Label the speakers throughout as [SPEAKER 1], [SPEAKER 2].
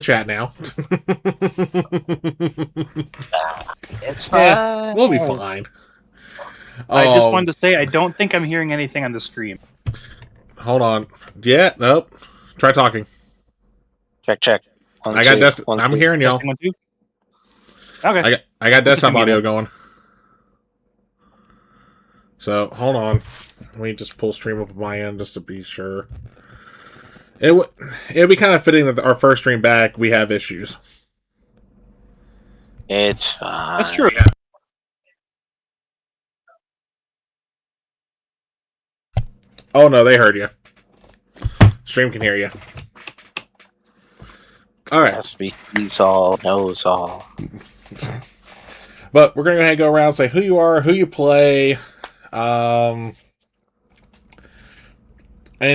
[SPEAKER 1] chat now.
[SPEAKER 2] It's fine.
[SPEAKER 1] Yeah, we'll be fine.
[SPEAKER 3] I just wanted to say I don't think I'm hearing anything on the screen.
[SPEAKER 1] Hold on. Yeah, nope. Try talking.
[SPEAKER 2] Check.
[SPEAKER 1] I got desktop. I'm hearing y'all.
[SPEAKER 3] Testing 1, 2. Okay.
[SPEAKER 1] I got desktop audio going. So hold on. Let me just pull stream up on my end just to be sure. It'd be kind of fitting that our first stream back we have issues.
[SPEAKER 2] It's fine.
[SPEAKER 3] That's true.
[SPEAKER 1] Oh no, they heard you. Stream can hear you. All right.
[SPEAKER 2] Has to be sees all, knows all.
[SPEAKER 1] But we're gonna go ahead and go around and say who you are, who you play, and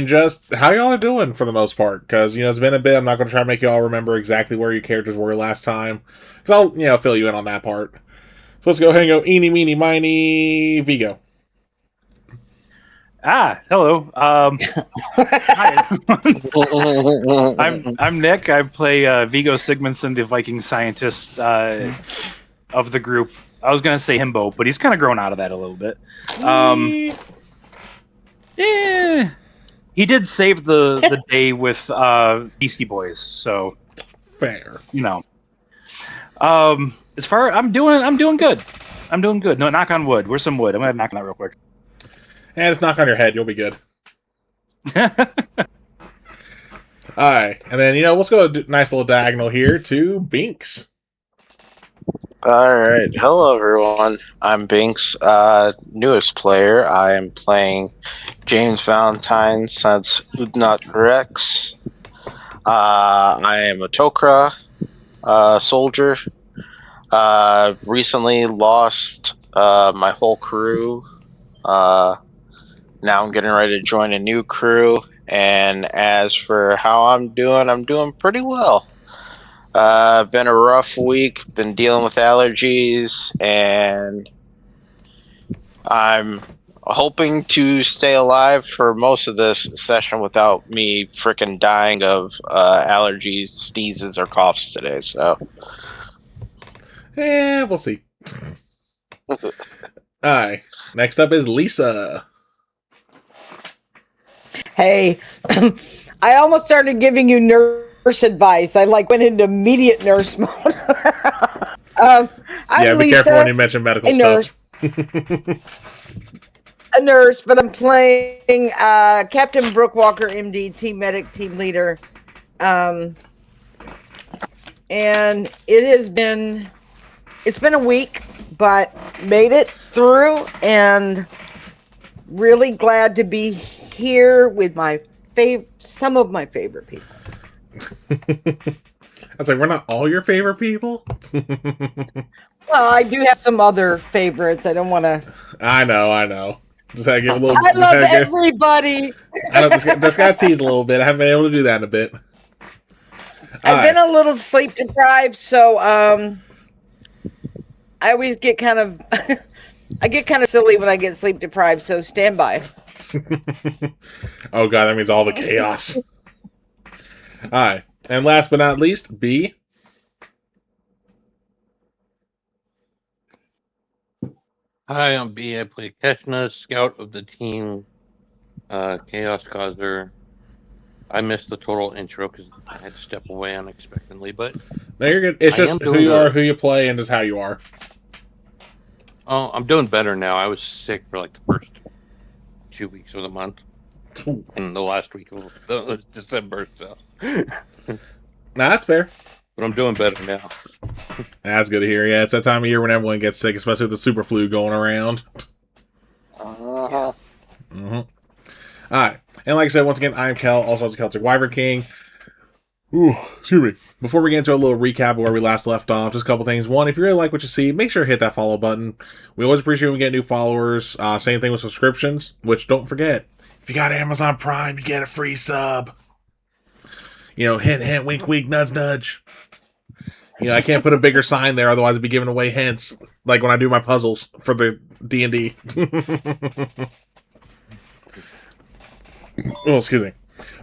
[SPEAKER 1] just how y'all are doing for the most part. Because it's been a bit. I'm not gonna try to make y'all remember exactly where your characters were last time. Because I'll fill you in on that part. So let's go ahead and go eeny, meeny, miny, Vigo.
[SPEAKER 3] Hello. Hi. I'm Nick. I play Vigo Sigmundson, the Viking scientist of the group. I was gonna say himbo, but he's kind of grown out of that a little bit. Yeah, he did save the day with Beastie Boys, so
[SPEAKER 1] fair.
[SPEAKER 3] As far I'm doing good. I'm doing good. No, knock on wood. Where's some wood? I'm gonna knock on that real quick.
[SPEAKER 1] And just knock on your head. You'll be good. Alright. And then, let's go a nice little diagonal here to Binks.
[SPEAKER 2] Alright. Hello, everyone. I'm Binks, newest player. I am playing James Valentine since Udnut Rex. I am a Tok'ra soldier. Recently lost my whole crew. Now I'm getting ready to join a new crew, and as for how I'm doing pretty well. Been a rough week, been dealing with allergies, and I'm hoping to stay alive for most of this session without me freaking dying of allergies, sneezes, or coughs today, so.
[SPEAKER 1] We'll see. Alright, next up is Lisa.
[SPEAKER 4] Hey, I almost started giving you nurse advice. I went into immediate nurse mode. I'm
[SPEAKER 1] be
[SPEAKER 4] Lisa,
[SPEAKER 1] careful when you mention medical stuff.
[SPEAKER 4] A nurse, but I'm playing Captain Brookwalker, MD, team medic, team leader. And it's been a week, but made it through, and really glad to be here with some of my favorite people.
[SPEAKER 1] I was like, we're not all your favorite people?
[SPEAKER 4] Well, I do have some other favorites. I don't want to.
[SPEAKER 1] I know. Just had to give a little.
[SPEAKER 4] I love everybody.
[SPEAKER 1] I know just got to tease a little bit. I haven't been able to do that in a bit.
[SPEAKER 4] I've been a little sleep deprived, so I always get kind of I get kind of silly when I get sleep deprived, so stand by.
[SPEAKER 1] Oh god, that means all the chaos. Alright. And last but not least, B.
[SPEAKER 5] Hi, I'm B. I play Keshna, scout of the team, Chaos Causer. I missed the total intro because I had to step away unexpectedly, but
[SPEAKER 1] no, you're good. It's just who you are, who you play, and just how you are.
[SPEAKER 5] Oh, I'm doing better now. I was sick for the first 2 weeks of the month. And the last week of December, so.
[SPEAKER 1] That's fair.
[SPEAKER 5] But I'm doing better now.
[SPEAKER 1] That's good to hear. Yeah, it's that time of year when everyone gets sick, especially with the super flu going around.
[SPEAKER 2] Uh-huh.
[SPEAKER 1] Alright. And like I said, once again, I'm Kel, also as Celtic Wyvern King. Ooh, excuse me. Before we get into a little recap of where we last left off, just a couple things. One, if you really like what you see, make sure to hit that follow button. We always appreciate when we get new followers. Same thing with subscriptions, which don't forget, if you got Amazon Prime, you get a free sub. Hint, hint, wink, wink, nudge, nudge. I can't put a bigger sign there, otherwise I'd be giving away hints, like when I do my puzzles for the D&D. Oh, excuse me.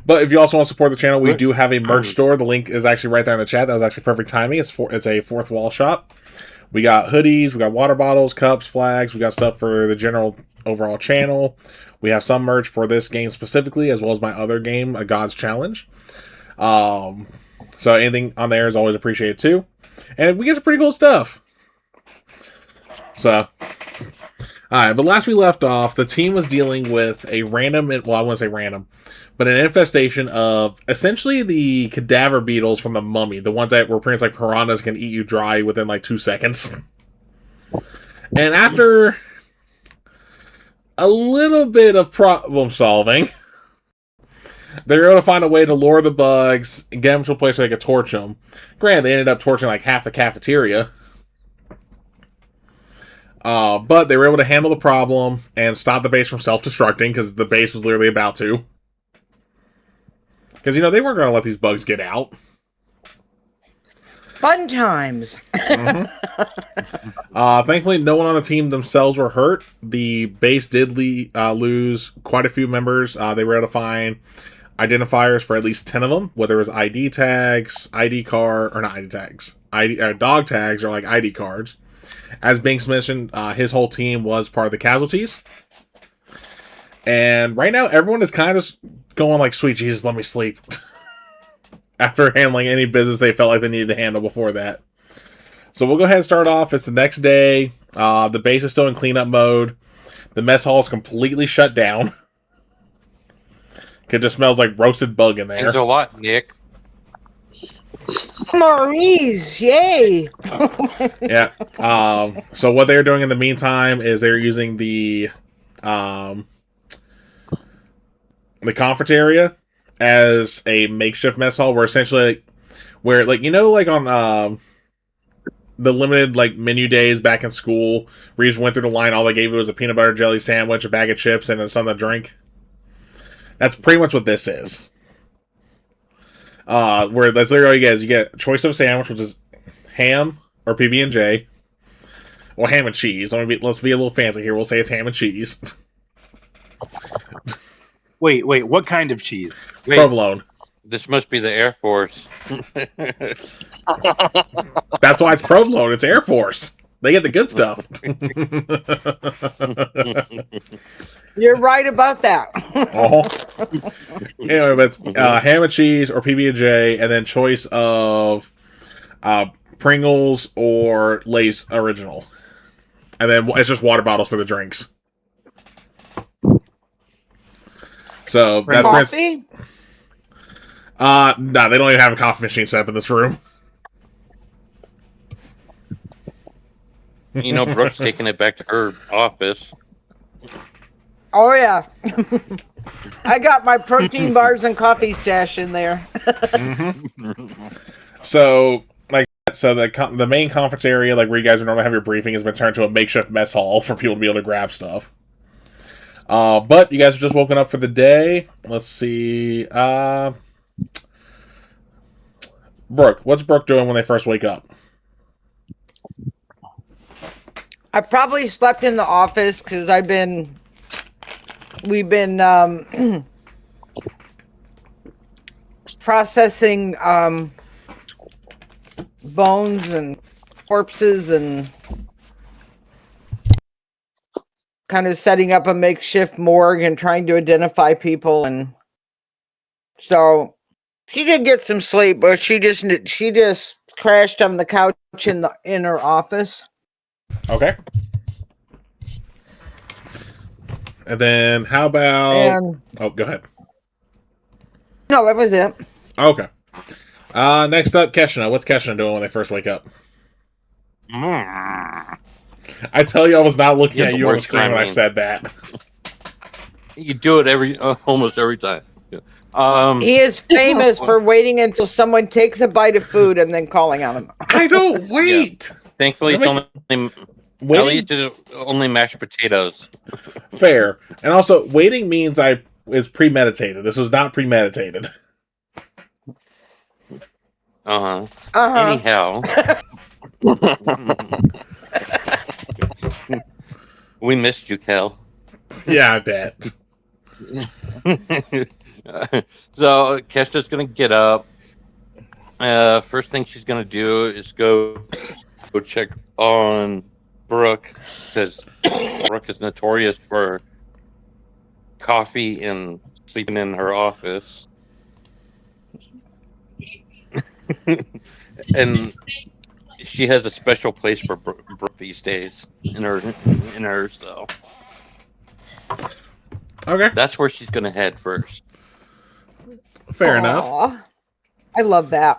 [SPEAKER 1] But if you also want to support the channel, we do have a merch store. The link is actually right there in the chat. That was actually perfect timing. It's a fourth wall shop. We got hoodies, we got water bottles, cups, flags. We got stuff for the general overall channel. We have some merch for this game specifically, as well as my other game, A God's Challenge. So anything on there is always appreciated too. And we get some pretty cool stuff. So, alright, but last we left off, the team was dealing with a random, well, I wouldn't say random, but an infestation of essentially the cadaver beetles from the Mummy, the ones that were pretty much like piranhas, can eat you dry within like 2 seconds. And after a little bit of problem solving, they were able to find a way to lure the bugs and get them to a place where they could torch them. Granted, they ended up torching like half the cafeteria. But they were able to handle the problem and stop the base from self-destructing, because the base was literally about to. Because, they weren't going to let these bugs get out.
[SPEAKER 4] Fun times.
[SPEAKER 1] Thankfully, no one on the team themselves were hurt. The base did lose quite a few members. They were able to find identifiers for at least 10 of them, whether it was ID tags, ID card, or not ID tags, dog tags, or like ID cards. As Binks mentioned, his whole team was part of the casualties. And right now, everyone is kind of going like, sweet Jesus, let me sleep. After handling any business they felt like they needed to handle before that. So we'll go ahead and start off. It's the next day. The base is still in cleanup mode. The mess hall is completely shut down. It just smells like roasted bug in there.
[SPEAKER 5] Thanks a lot, Nick.
[SPEAKER 4] Maurice, yay!
[SPEAKER 1] Yeah. So what they're doing in the meantime is they're using the cafeteria as a makeshift mess hall, where essentially, where like on the limited like menu days back in school, where you just went through the line, all they gave you was a peanut butter jelly sandwich, a bag of chips, and something to drink. That's pretty much what this is. Where that's literally all you get is you get a choice of a sandwich, which is ham or PB&J, or ham and cheese. Let's be a little fancy here. We'll say it's ham and cheese.
[SPEAKER 3] Wait, what kind of cheese?
[SPEAKER 5] Wait,
[SPEAKER 1] Provolone.
[SPEAKER 5] this must be the Air Force.
[SPEAKER 1] That's why it's provolone. It's Air Force. They get the good stuff.
[SPEAKER 4] You're right about that.
[SPEAKER 1] Anyway, but it's ham and cheese or PB&J, and then choice of Pringles or Lay's original. And then it's just water bottles for the drinks. So that's
[SPEAKER 4] Coffee?
[SPEAKER 1] no, they don't even have a coffee machine set up in this room.
[SPEAKER 5] Brooke's taking it back to her office.
[SPEAKER 4] Oh, yeah. I got my protein bars and coffee stash in there.
[SPEAKER 1] So, the main conference area, like where you guys would normally have your briefing, has been turned to a makeshift mess hall for people to be able to grab stuff. But you guys have just woken up for the day. Let's see. Brooke, what's Brooke doing when they first wake up?
[SPEAKER 4] I probably slept in the office because we've been processing bones and corpses and kind of setting up a makeshift morgue and trying to identify people. And so she did get some sleep, but she just crashed on the couch in her office.
[SPEAKER 1] Okay. And then how about... Oh, go ahead.
[SPEAKER 4] No, that was it.
[SPEAKER 1] Okay. Next up, Keshna. What's Keshna doing when they first wake up? I tell you, I was not looking at you on the screen when I said that.
[SPEAKER 5] You do it almost every time.
[SPEAKER 4] He is famous for waiting until someone takes a bite of food and then calling on him.
[SPEAKER 1] I don't wait.
[SPEAKER 5] Yeah. Thankfully, at least it's only mashed potatoes.
[SPEAKER 1] Fair. And also, waiting means it's premeditated. This was not premeditated.
[SPEAKER 5] Anyhow. We missed you, Kel.
[SPEAKER 1] Yeah, I bet.
[SPEAKER 5] So Keshta's gonna get up. First thing she's gonna do is go check on Brooke because Brooke is notorious for coffee and sleeping in her office. And she has a special place for Brooke these days in hers though.
[SPEAKER 1] Okay,
[SPEAKER 5] That's where she's gonna head first.
[SPEAKER 1] fair enough.
[SPEAKER 4] Aw, I love that.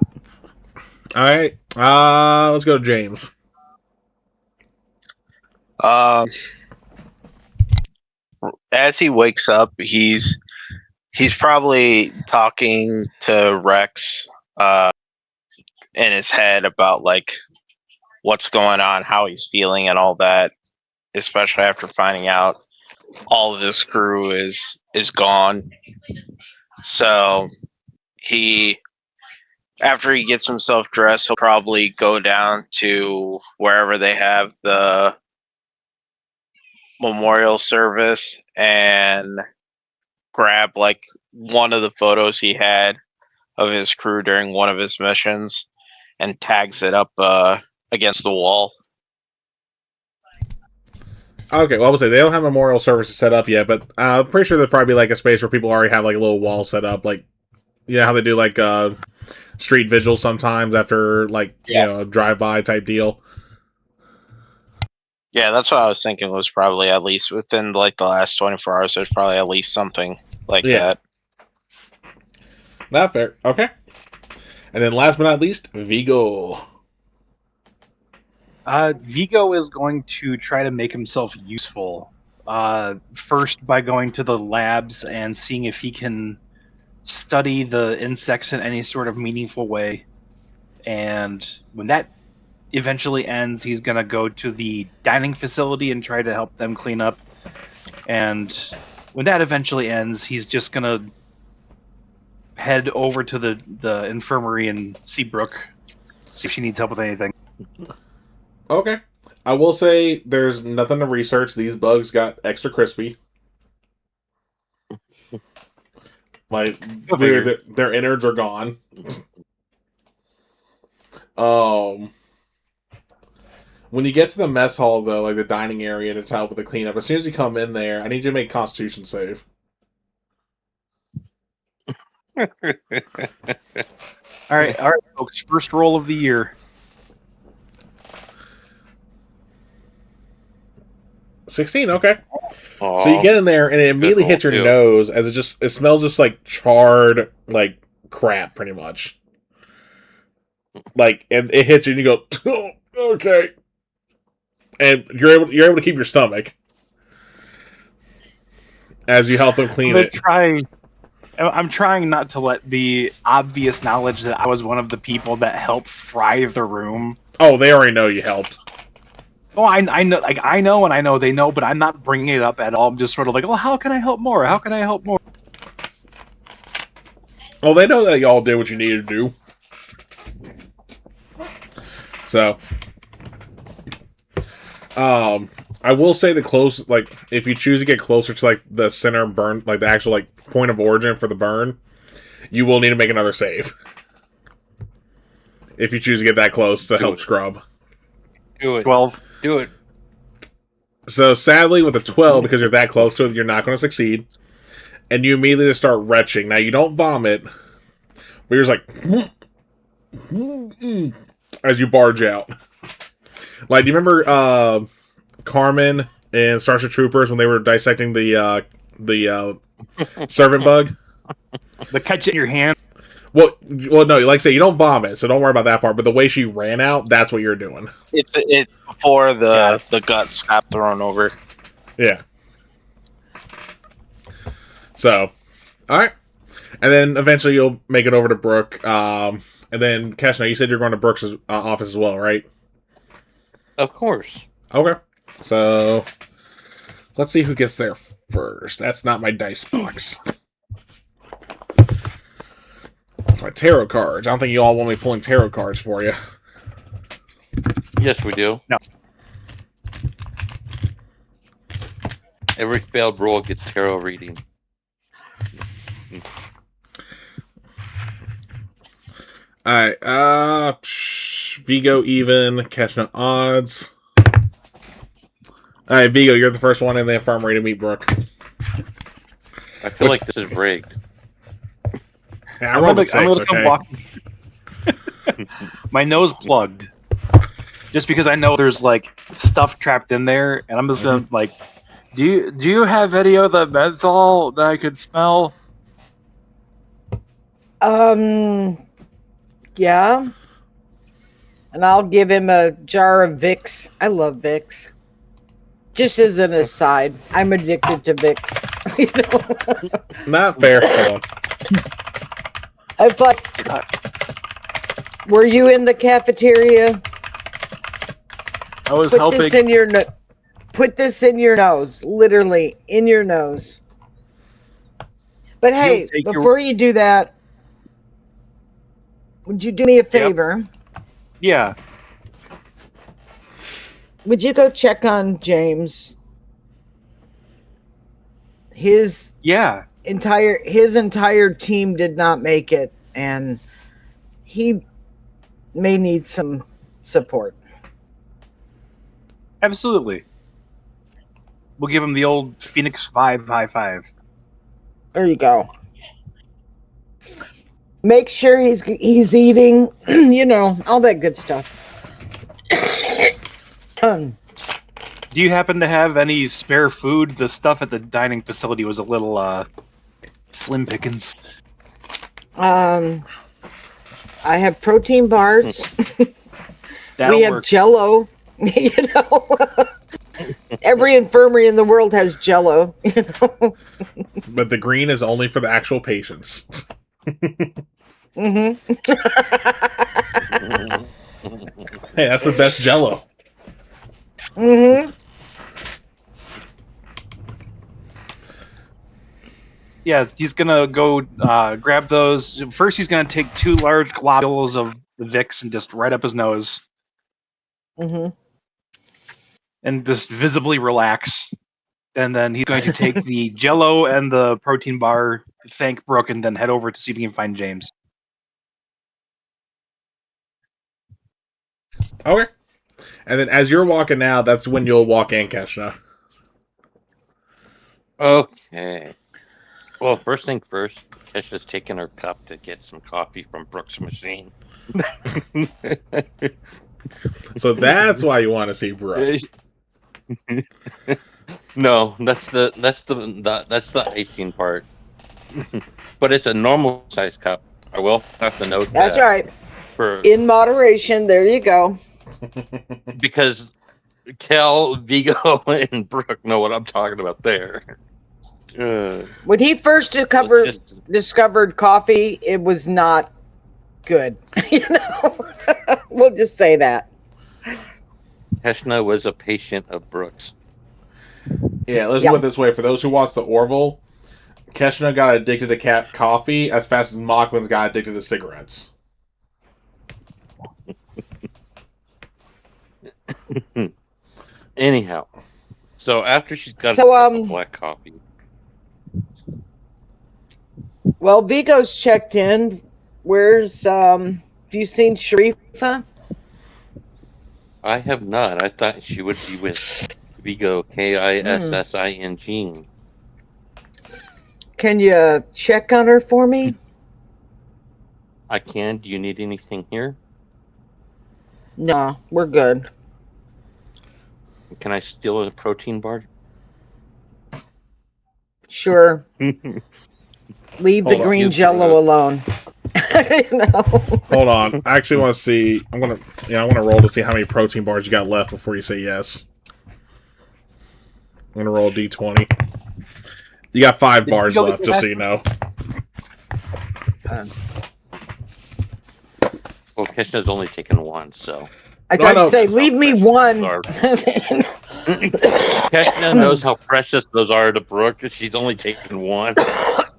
[SPEAKER 1] All right, let's go to James.
[SPEAKER 2] As he wakes up, he's probably talking to Rex in his head about like what's going on, how he's feeling, and all that. Especially after finding out all of his crew is gone. So after he gets himself dressed, he'll probably go down to wherever they have the memorial service and grab like one of the photos he had of his crew during one of his missions and tags it up against the wall.
[SPEAKER 1] Okay, well, I would say they don't have memorial services set up yet, but I'm pretty sure there'll probably be like a space where people already have like a little wall set up, like how they do like street vigils sometimes after like a drive-by type deal.
[SPEAKER 2] Yeah, that's what I was thinking. Was probably at least within like the last 24 hours. There's probably at least something like that.
[SPEAKER 1] Not fair. Okay, and then last but not least, Vigo.
[SPEAKER 3] Vigo is going to try to make himself useful. First, by going to the labs and seeing if he can study the insects in any sort of meaningful way. And when that eventually ends, he's going to go to the dining facility and try to help them clean up. And when that eventually ends, he's just going to head over to the infirmary and see Brooke, see if she needs help with anything.
[SPEAKER 1] Okay. I will say there's nothing to research. These bugs got extra crispy. Like their innards are gone. When you get to the mess hall though, like the dining area to help with the cleanup, as soon as you come in there, I need you to make a Constitution save.
[SPEAKER 3] All right, folks. First roll of the year.
[SPEAKER 1] 16, okay.
[SPEAKER 5] Aww.
[SPEAKER 1] So you get in there and it immediately hits your nose as it smells just like charred like crap pretty much. Like, and it hits you and you go, oh, okay. And you're able to keep your stomach as you help them clean it.
[SPEAKER 3] I'm trying not to let the obvious knowledge that I was one of the people that helped fry the room.
[SPEAKER 1] Oh, they already know you helped.
[SPEAKER 3] Oh, I know, like I know, and I know they know, but I'm not bringing it up at all. I'm just sort of like, well, how can I help more? How can I help more?
[SPEAKER 1] Well, they know that y'all did what you needed to do. So, I will say if you choose to get closer to like the center burn, like the actual like point of origin for the burn, you will need to make another save. If you choose to get that close to help scrub.
[SPEAKER 5] Do it.
[SPEAKER 3] 12.
[SPEAKER 5] Do it.
[SPEAKER 1] So sadly, with a 12, because you're that close to it, you're not going to succeed. And you immediately just start retching. Now, you don't vomit, but you're just like... as you barge out. Like, do you remember Carmen and Starship Troopers when they were dissecting the servant bug?
[SPEAKER 3] The catch it in your hand.
[SPEAKER 1] Well, no, like I say, you don't vomit, so don't worry about that part. But the way she ran out, that's what you're doing.
[SPEAKER 2] It's before the guts got thrown over.
[SPEAKER 1] Yeah. So, all right. And then eventually you'll make it over to Brooke. And then, Keshna, you said you're going to Brooke's office as well, right?
[SPEAKER 5] Of course.
[SPEAKER 1] Okay. So, let's see who gets there first. That's not my dice box. That's my tarot cards. I don't think you all want me pulling tarot cards for you.
[SPEAKER 5] Yes, we do.
[SPEAKER 3] No.
[SPEAKER 5] Every failed roll gets tarot reading.
[SPEAKER 1] Alright, Vigo even, Keshna odds. Alright, Vigo, you're the first one in the infirmary to meet Brooke.
[SPEAKER 5] I feel like this is rigged.
[SPEAKER 1] Yeah, I rolled a 6,
[SPEAKER 3] come
[SPEAKER 1] okay?
[SPEAKER 3] walk. My nose plugged. Just because I know there's like stuff trapped in there, and I'm just gonna like, do you have any of the menthol that I could smell?
[SPEAKER 4] Yeah. And I'll give him a jar of Vicks. I love Vicks. Just as an aside, I'm addicted to Vicks. You know?
[SPEAKER 1] Not fair. Hold on.
[SPEAKER 4] It's like, were you in the cafeteria?
[SPEAKER 3] I was
[SPEAKER 4] Put
[SPEAKER 3] helping.
[SPEAKER 4] this in your put this in your nose, literally in your nose. But hey,
[SPEAKER 3] take your-
[SPEAKER 4] before you do that, would you do me a favor?
[SPEAKER 3] Yeah.
[SPEAKER 4] Would you go check on James? His entire team did not make it, and he may need some support.
[SPEAKER 3] Absolutely. We'll give him the old Phoenix 5 high five.
[SPEAKER 4] There you go. Make sure he's eating, you know, all that good stuff.
[SPEAKER 3] Do you happen to have any spare food? The stuff at the dining facility was a little slim pickings.
[SPEAKER 4] I have protein bars.
[SPEAKER 3] That'll
[SPEAKER 4] We have
[SPEAKER 3] work.
[SPEAKER 4] Jello. You know, every infirmary in the world has Jello. You know.
[SPEAKER 1] But the green is only for the actual patients.
[SPEAKER 4] Mm-hmm.
[SPEAKER 1] Hey, that's the best Jello.
[SPEAKER 4] Mm-hmm.
[SPEAKER 3] Yeah, he's gonna go grab those. First, he's gonna take 2 large globules of the Vicks and just right up his nose,
[SPEAKER 4] Mm-hmm.
[SPEAKER 3] and just visibly relax. And then he's going to take the Jello and the protein bar, thank Brooke, and then head over to see if he can find James.
[SPEAKER 1] Okay. And then as you're walking out, that's when you'll walk in, Keshna.
[SPEAKER 5] Okay. Well, first thing first, Kesha's taking her cup to get some coffee from Brooks' machine.
[SPEAKER 1] So that's why you want to see Brooke.
[SPEAKER 5] No, that's the icing part. But it's a normal size cup. I will have to note
[SPEAKER 4] That's
[SPEAKER 5] that
[SPEAKER 4] right.
[SPEAKER 5] for
[SPEAKER 4] In moderation. There you go.
[SPEAKER 5] because Kel, Vigo, and Brooke know what I'm talking about there.
[SPEAKER 4] When he first discovered coffee, it was not good. You know, we'll just say that.
[SPEAKER 5] Keshna was a patient of Brooks.
[SPEAKER 1] Yeah, let's
[SPEAKER 4] Yeah.
[SPEAKER 1] put it this way. For those who watch the Orville, Keshna got addicted to coffee as fast as Mocklins got addicted to cigarettes.
[SPEAKER 5] Anyhow, so after she's got
[SPEAKER 4] So,
[SPEAKER 5] a cup of black coffee,
[SPEAKER 4] well, Vigo's checked in. Where's have you seen Sharifa?
[SPEAKER 5] I have not. I thought she would be with Vigo, Kissing.
[SPEAKER 4] Can you check on her for me?
[SPEAKER 5] I can. Do you need anything here?
[SPEAKER 4] No, we're good.
[SPEAKER 5] Can I steal a protein bar?
[SPEAKER 4] Sure. Leave the
[SPEAKER 1] Hold on.
[SPEAKER 4] green Jello alone. No.
[SPEAKER 1] Hold on. I actually want to see. I want to roll to see how many protein bars you got left before you say yes. I'm gonna roll a d20. You got 5 bars left, just so you know.
[SPEAKER 5] Well, Keshna's only taken 1, so.
[SPEAKER 4] I tried to say, leave me one.
[SPEAKER 5] Keshna knows how precious those are to Brooke. She's only taken 1.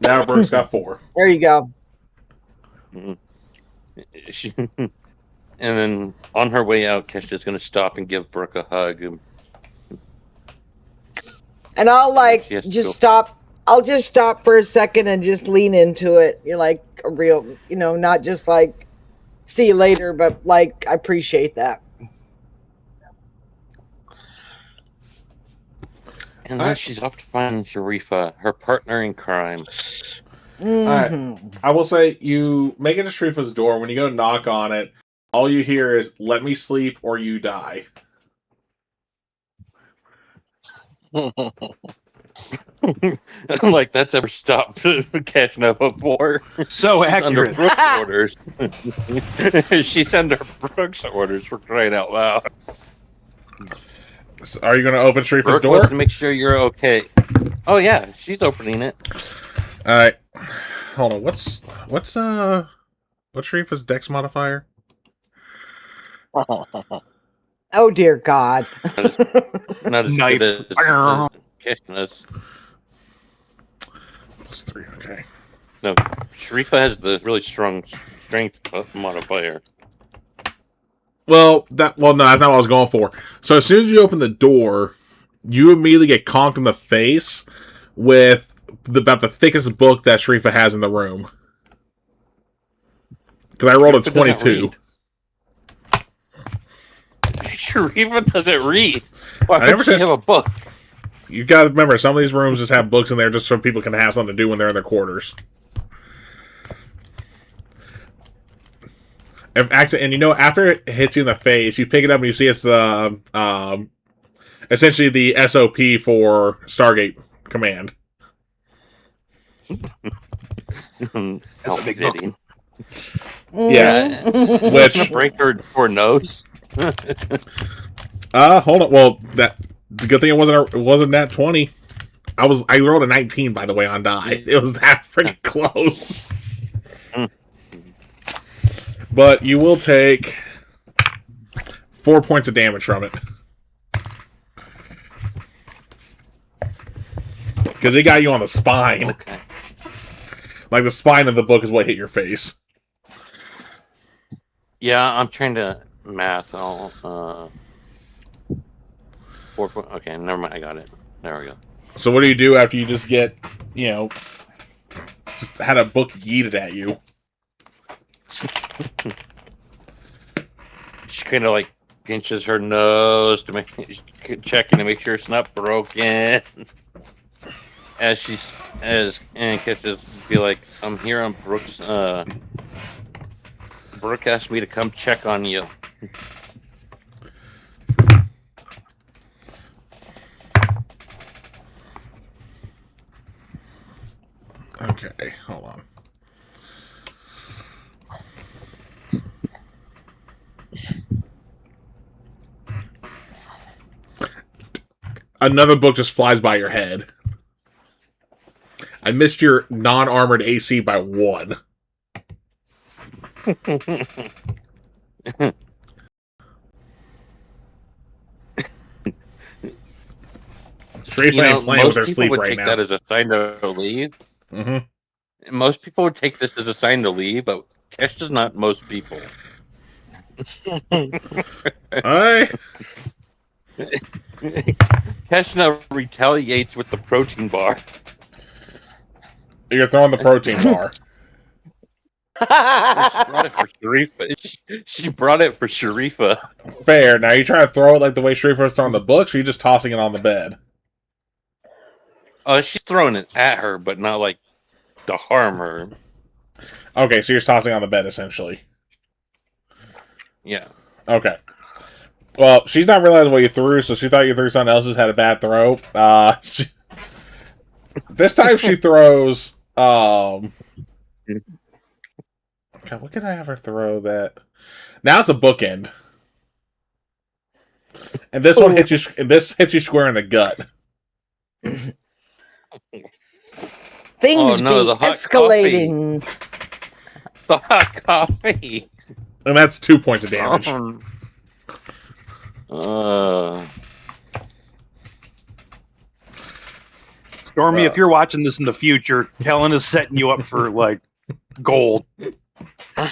[SPEAKER 1] Now Brooke's got 4.
[SPEAKER 4] There you go.
[SPEAKER 5] And then on her way out, Keshna's going to stop and give Brooke a hug.
[SPEAKER 4] And I'll
[SPEAKER 5] She has to
[SPEAKER 4] just
[SPEAKER 5] go.
[SPEAKER 4] stop. I'll just stop for a second and just lean into it. You're like a real, not just like see you later, but like, I appreciate that.
[SPEAKER 5] And then she's off to find Sharifa, her partner in crime.
[SPEAKER 1] I will say, you make it to Sharifa's door. When you go knock on it, all you hear is, "Let me sleep or you die."
[SPEAKER 5] I'm like, that's ever stopped catching up before.
[SPEAKER 3] So
[SPEAKER 5] She's under
[SPEAKER 3] accurate.
[SPEAKER 5] Brooks' orders. She's under Brooks' orders for crying out loud.
[SPEAKER 1] So are you going to open Sharifa's
[SPEAKER 5] Brooke
[SPEAKER 1] door?
[SPEAKER 5] wants to make sure you're okay. Oh yeah, she's opening it.
[SPEAKER 1] All right. Hold on. What's Sharifa's dex modifier?
[SPEAKER 4] Oh dear God.
[SPEAKER 5] Not as
[SPEAKER 3] Knife.
[SPEAKER 5] good as Kishna's.
[SPEAKER 1] +3. Okay.
[SPEAKER 5] No, Sharifa has the really strong strength modifier.
[SPEAKER 1] Well, no, that's not what I was going for. So as soon as you open the door, you immediately get conked in the face with about the thickest book that Sharifa has in the room. Because I rolled a 22.
[SPEAKER 5] Sharifa doesn't read. Why
[SPEAKER 1] I never
[SPEAKER 5] would she
[SPEAKER 1] said-
[SPEAKER 5] have a book?
[SPEAKER 1] You gotta remember, some of these rooms just have books in there just so people can have something to do when they're in their quarters. And you know, after it hits you in the face, you pick it up and you see it's essentially the SOP for Stargate Command.
[SPEAKER 5] That's
[SPEAKER 3] a big book.
[SPEAKER 1] Yeah.
[SPEAKER 4] Mm-hmm.
[SPEAKER 1] Which
[SPEAKER 5] break her nose.
[SPEAKER 1] hold on. Well, the good thing it wasn't that 20. I rolled a 19, by the way, on die. It was that freaking close. But you will take 4 points of damage from it. Because it got you on the spine.
[SPEAKER 5] Okay.
[SPEAKER 1] Like, the spine of the book is what hit your face.
[SPEAKER 5] Yeah, I'm trying to math. I'll 4 point. Okay, never mind. I got it. There we go.
[SPEAKER 1] So what do you do after you just get, just had a book yeeted at you?
[SPEAKER 5] She kind of like pinches her nose to checking to make sure it's not broken. And catches be like, I'm here on Brooks. Brooke asked me to come check on you.
[SPEAKER 1] Okay, hold on. Another book just flies by your head. I missed your non-armored AC by 1. Straight ain't playing with their sleep right now.
[SPEAKER 5] Most people would take that as a sign to leave.
[SPEAKER 1] Mm-hmm.
[SPEAKER 5] Most people would take this as a sign to leave, but Kesh does not. Most people. Keshna retaliates with the protein bar.
[SPEAKER 1] You're throwing the protein bar.
[SPEAKER 5] She brought it for Sharifa.
[SPEAKER 1] Fair. Now you trying to throw it like the way Sharifa was throwing the books, or you just tossing it on the bed?
[SPEAKER 5] She's throwing it at her, but not like to harm her.
[SPEAKER 1] Okay, so you're tossing on the bed essentially.
[SPEAKER 5] Yeah.
[SPEAKER 1] Okay. Well, she's not realizing what you threw, so she thought you threw something else. Just had a bad throw. This time she throws. God, what could I have her throw that? Now it's a bookend, and this one hits you. This hits you square in the gut.
[SPEAKER 4] Things
[SPEAKER 5] the hot
[SPEAKER 4] escalating.
[SPEAKER 5] Coffee. The hot coffee.
[SPEAKER 1] And that's 2 points of damage.
[SPEAKER 3] Stormy, if you're watching this in the future, Kellen is setting you up for like gold.
[SPEAKER 1] Nah,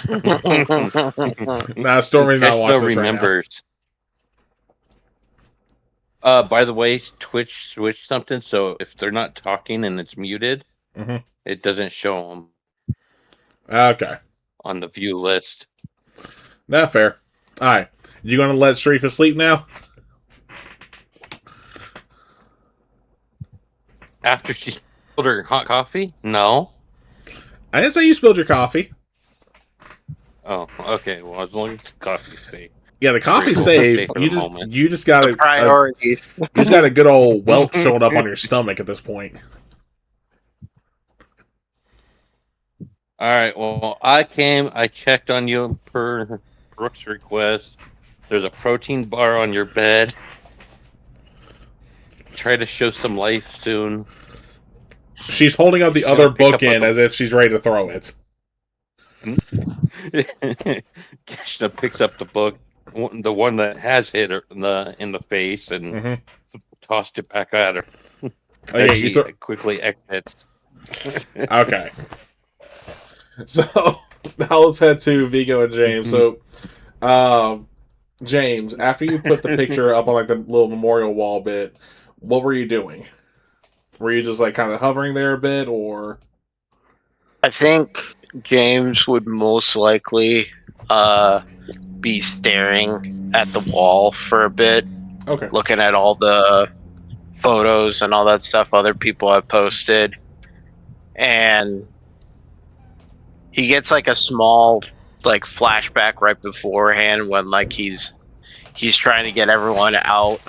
[SPEAKER 1] Stormy's not watching this
[SPEAKER 5] remembers. By the way, Twitch switched something, so if they're not talking and it's muted,
[SPEAKER 1] right now.
[SPEAKER 5] it doesn't show them
[SPEAKER 1] Okay.
[SPEAKER 5] on the view list.
[SPEAKER 1] Not fair. All right, you gonna let Sharifa sleep now?
[SPEAKER 5] After she spilled her hot coffee? No.
[SPEAKER 1] I didn't say you spilled your coffee.
[SPEAKER 5] Oh, okay. Well, as long as the coffee's safe.
[SPEAKER 1] Yeah, the coffee's
[SPEAKER 5] Sharifa,
[SPEAKER 1] safe.
[SPEAKER 5] safe for
[SPEAKER 1] You
[SPEAKER 5] the
[SPEAKER 1] just
[SPEAKER 5] moment.
[SPEAKER 1] you just got
[SPEAKER 2] The priorities.
[SPEAKER 1] you just got a good old welt showing up on your stomach at this point.
[SPEAKER 5] All right. Well, I checked on you per Brooks' request. There's a protein bar on your bed. Try to show some life soon.
[SPEAKER 1] She's holding out the
[SPEAKER 5] She's gonna
[SPEAKER 1] other
[SPEAKER 5] pick
[SPEAKER 1] book
[SPEAKER 5] up on
[SPEAKER 1] in as if she's ready to throw it.
[SPEAKER 5] Keshna picks up the book, the one that has hit her in the face, and
[SPEAKER 1] Mm-hmm.
[SPEAKER 5] tossed it back at her
[SPEAKER 1] Oh yeah,
[SPEAKER 5] as
[SPEAKER 1] you
[SPEAKER 5] she
[SPEAKER 1] throw.
[SPEAKER 5] quickly exits.
[SPEAKER 1] Okay. So now let's head to Vigo and James. So, James, after you put the picture up on like the little memorial wall bit, what were you doing? Were you just like kind of hovering there a bit, or
[SPEAKER 2] I think James would most likely be staring at the wall for a bit,
[SPEAKER 1] okay?
[SPEAKER 2] looking at all the photos and all that stuff other people have posted. And he gets like a small like flashback right beforehand when like he's trying to get everyone out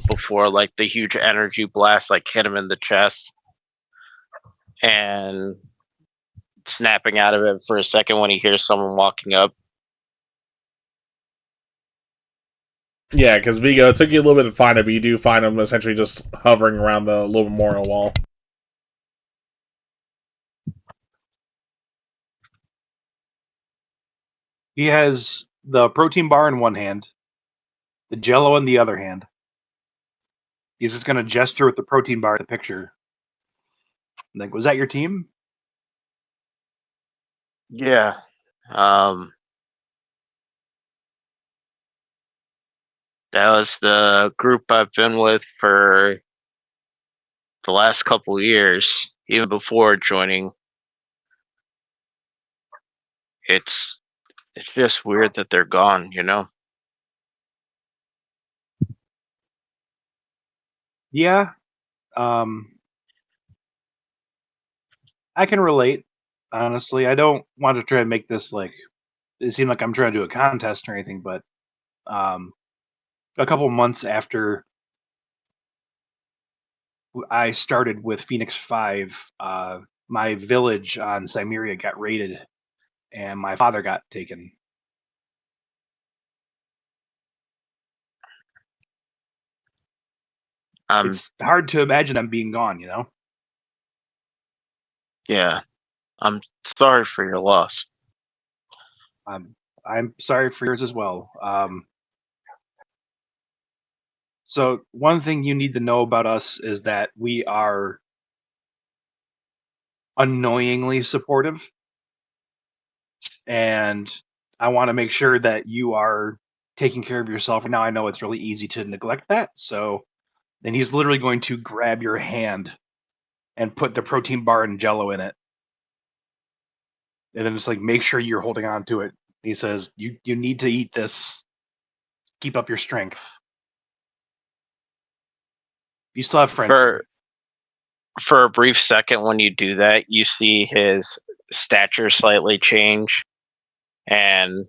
[SPEAKER 2] before like the huge energy blast like hit him in the chest, and snapping out of it for a second when he hears someone walking up.
[SPEAKER 1] Yeah, because Vigo, it took you a little bit to find him, but you do find him essentially just hovering around the little memorial wall.
[SPEAKER 3] He has the protein bar in one hand, the Jello in the other hand. He's just going to gesture with the protein bar at the picture. Like, was that your team?
[SPEAKER 2] Yeah. That was the group I've been with for the last couple years, even before joining. It's just weird that they're gone, you know?
[SPEAKER 3] Yeah. I can relate. Honestly, I don't want to try and make this like it seem like I'm trying to do a contest or anything, but um, a couple months after I started with Phoenix 5, my village on Cymeria got raided and my father got taken. It's hard to imagine them being gone, you know?
[SPEAKER 2] Yeah. I'm sorry for your loss.
[SPEAKER 3] I'm sorry for yours as well. So one thing you need to know about us is that we are annoyingly supportive, and I want to make sure that you are taking care of yourself. Now I know it's really easy to neglect that, so then he's literally going to grab your hand and put the protein bar and Jello in it, and then just like make sure you're holding on to it. He says, "You need to eat this. Keep up your strength. You still have friends
[SPEAKER 2] For
[SPEAKER 3] here."
[SPEAKER 2] for a brief second when you do that, you see his stature slightly change, and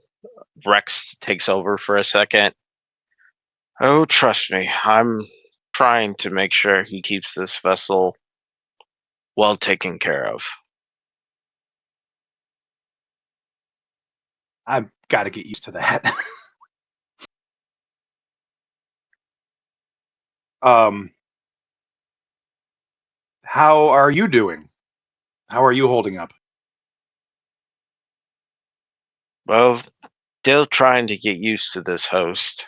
[SPEAKER 2] Rex takes over for a second. Oh, trust me, I'm trying to make sure he keeps this vessel well taken care of.
[SPEAKER 3] I've got to get used to that. um, how are you doing? How are you holding up?
[SPEAKER 2] Well, still trying to get used to this host.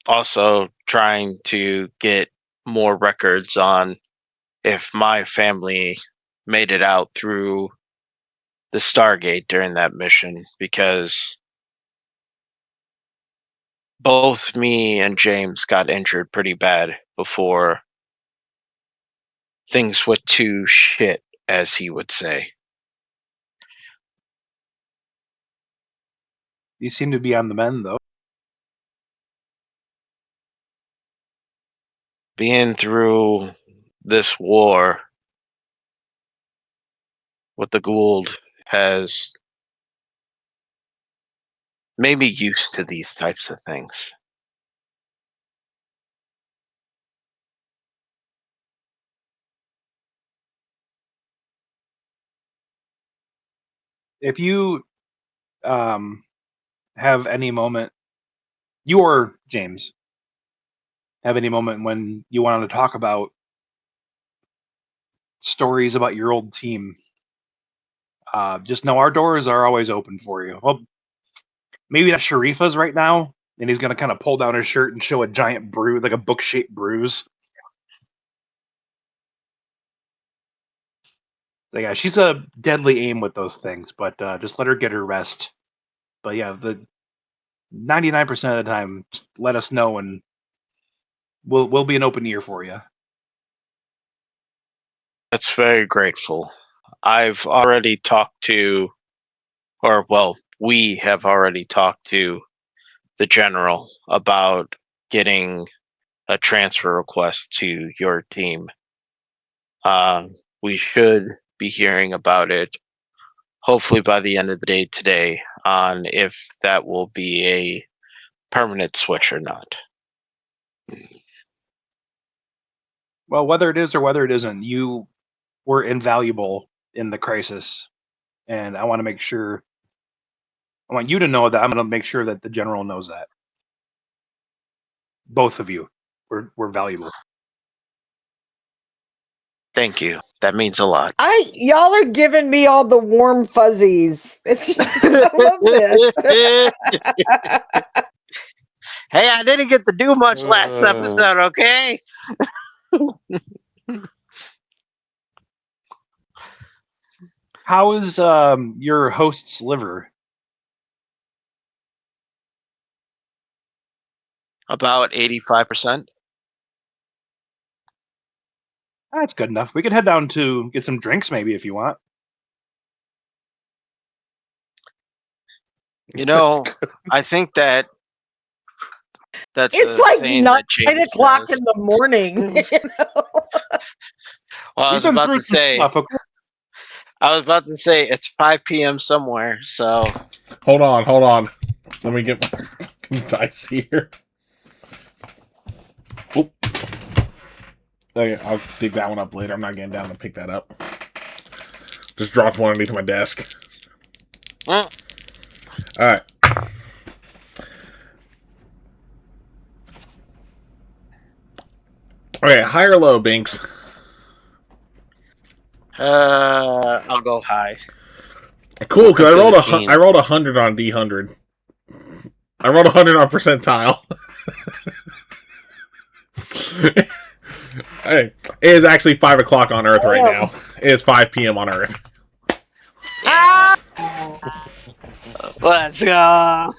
[SPEAKER 2] Also trying to get more records on if my family made it out through the Stargate during that mission, because both me and James got injured pretty bad before things went to shit, as he would say.
[SPEAKER 3] You seem to be on the mend, though.
[SPEAKER 2] Being through this war with the Gould has made me used to these types of things.
[SPEAKER 3] If you have any moment, you or James have any moment when you wanted to talk about stories about your old team, just know our doors are always open for you. Well, maybe that's Sharifa's right now, and he's going to kind of pull down his shirt and show a giant bruise, like a book-shaped bruise. Like, yeah, she's a deadly aim with those things, but just let her get her rest. But yeah, the 99% of the time, just let us know, and we'll be an open ear for you.
[SPEAKER 2] That's very grateful. I've already talked to, or well, we have already talked to the general about getting a transfer request to your team. We should be hearing about it hopefully by the end of the day today on if that will be a permanent switch or not.
[SPEAKER 3] Well, whether it is or whether it isn't, you were invaluable in the crisis, and I want you to know that I'm going to make sure that the general knows that. Both of you were valuable.
[SPEAKER 2] Thank you. That means a lot.
[SPEAKER 4] Y'all are giving me all the warm fuzzies. It's just, I love this.
[SPEAKER 2] Hey, I didn't get to do much last episode, okay?
[SPEAKER 3] How is your host's liver?
[SPEAKER 2] About 85%.
[SPEAKER 3] That's good enough. We could head down to get some drinks, maybe, if you want.
[SPEAKER 2] You know, I think that's
[SPEAKER 4] It's
[SPEAKER 2] a
[SPEAKER 4] like
[SPEAKER 2] saying
[SPEAKER 4] 9
[SPEAKER 2] that James
[SPEAKER 4] o'clock
[SPEAKER 2] says.
[SPEAKER 4] in the morning.
[SPEAKER 2] Well, I
[SPEAKER 3] We've
[SPEAKER 2] was
[SPEAKER 3] been
[SPEAKER 2] about
[SPEAKER 3] through
[SPEAKER 2] to
[SPEAKER 3] some
[SPEAKER 2] say,
[SPEAKER 3] stuff, okay?
[SPEAKER 2] it's 5 p.m. somewhere, so
[SPEAKER 1] Hold on. Let me get my dice here. Oop. Okay, I'll dig that one up later. I'm not getting down to pick that up. Just dropped one underneath my desk.
[SPEAKER 2] mm,
[SPEAKER 1] Alright. Okay, high or low, Binks?
[SPEAKER 2] I'll go high.
[SPEAKER 1] Cool, because
[SPEAKER 5] Welcome to the team.
[SPEAKER 1] I rolled 100 on D100. I rolled 100 on percentile. Hey, it is actually 5 o'clock on Earth right now. It is 5 p.m. on Earth.
[SPEAKER 2] Let's go.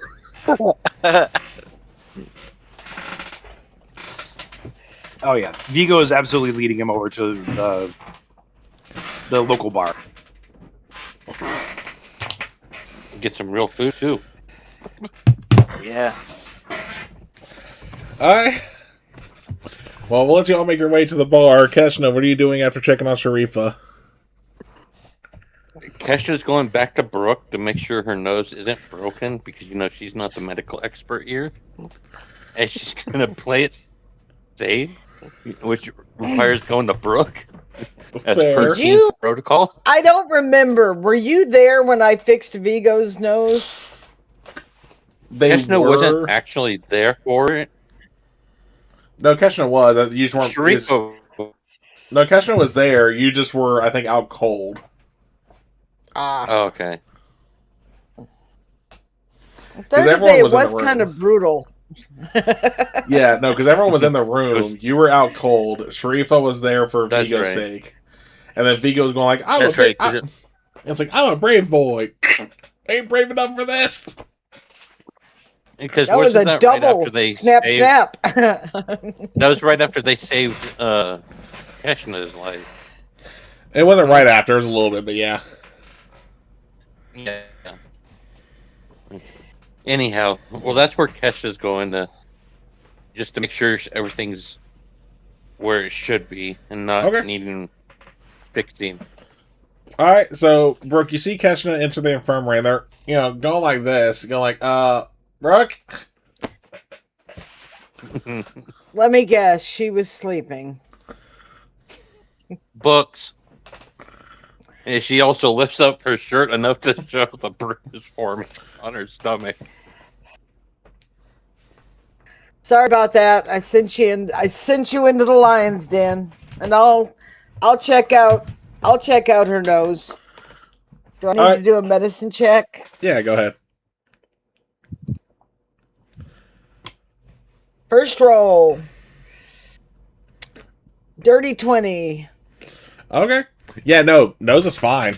[SPEAKER 3] Oh yeah, Vigo is absolutely leading him over to the local bar.
[SPEAKER 5] Get some real food too.
[SPEAKER 2] Yeah.
[SPEAKER 1] Alright. Well, we'll let you all make your way to the bar. Keshna, what are you doing after checking on Sharifa?
[SPEAKER 5] Kesha's going back to Brooke to make sure her nose isn't broken because she's not the medical expert here, and she's gonna play it safe, which requires going to Brooke as
[SPEAKER 1] Fair.
[SPEAKER 5] per
[SPEAKER 4] Did
[SPEAKER 5] team
[SPEAKER 4] you?
[SPEAKER 5] protocol.
[SPEAKER 4] I don't remember. Were you there when I fixed Vigo's nose?
[SPEAKER 5] Keshna wasn't actually there for it.
[SPEAKER 1] No, Keshna was. You just weren't.
[SPEAKER 5] Sharifa.
[SPEAKER 1] No, Keshna was there. You just were, I think, out cold.
[SPEAKER 4] Ah.
[SPEAKER 5] Oh, okay.
[SPEAKER 4] Fair to say, it was kind of brutal.
[SPEAKER 1] Yeah, no, because everyone was in the room. You were out cold. Sharifa was there for
[SPEAKER 5] That's
[SPEAKER 1] Vigo's
[SPEAKER 5] right.
[SPEAKER 1] sake. And then Vigo's going like,
[SPEAKER 5] That's right.
[SPEAKER 1] it's like, I'm a brave boy. Ain't brave enough for this.
[SPEAKER 5] Because
[SPEAKER 4] That was a
[SPEAKER 5] that
[SPEAKER 4] double
[SPEAKER 5] right after they
[SPEAKER 4] snap.
[SPEAKER 5] That was right after they saved Keshna's life.
[SPEAKER 1] It wasn't right after. It was a little bit, but yeah.
[SPEAKER 5] Yeah. Anyhow, well, that's where Kesha's going to, just to make sure everything's where it should be and not
[SPEAKER 1] Okay.
[SPEAKER 5] needing fixing.
[SPEAKER 1] All right, so Brooke, you see Keshna enter the infirmary, and they're going like this, going like, Brooke.
[SPEAKER 4] Let me guess, she was sleeping.
[SPEAKER 5] Books. And she also lifts up her shirt enough to show the bruise forming on her stomach.
[SPEAKER 4] Sorry about that. I sent you into the lion's den, and I'll check out her nose. Do I need to do a medicine check?
[SPEAKER 1] Yeah, go ahead.
[SPEAKER 4] First roll. Dirty 20.
[SPEAKER 1] Okay. Yeah, no, nose is fine.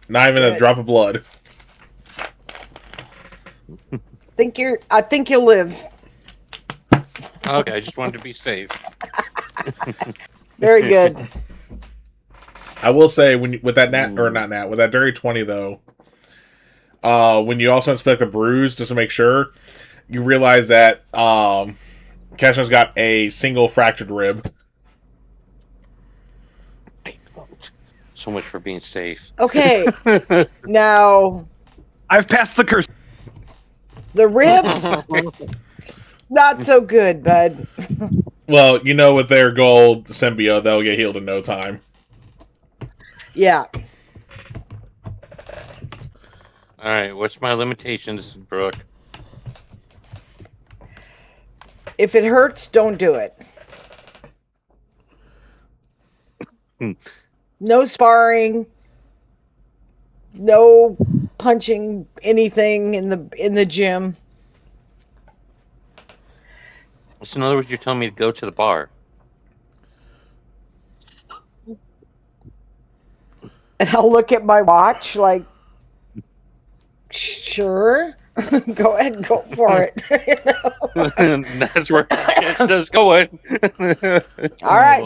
[SPEAKER 1] Not even a drop of blood.
[SPEAKER 4] I think you'll live.
[SPEAKER 5] Okay, I just wanted to be safe.
[SPEAKER 4] Very good.
[SPEAKER 1] I will say with that with that dirty 20 though, when you also inspect the bruise just to make sure, you realize that Keshna's got a single fractured rib.
[SPEAKER 5] So much for being safe.
[SPEAKER 4] Okay. Now,
[SPEAKER 3] I've passed the curse.
[SPEAKER 4] the ribs, not so good, bud.
[SPEAKER 1] Well, with their gold symbiote, they'll get healed in no time.
[SPEAKER 4] Yeah.
[SPEAKER 5] All right, what's my limitations, Brooke?
[SPEAKER 4] If it hurts, don't do it. No sparring. No punching anything in the gym.
[SPEAKER 5] So in other words, you're telling me to go to the bar.
[SPEAKER 4] And I'll look at my watch like, sure. Go ahead and go for it.
[SPEAKER 5] That's where it's going.
[SPEAKER 4] All right.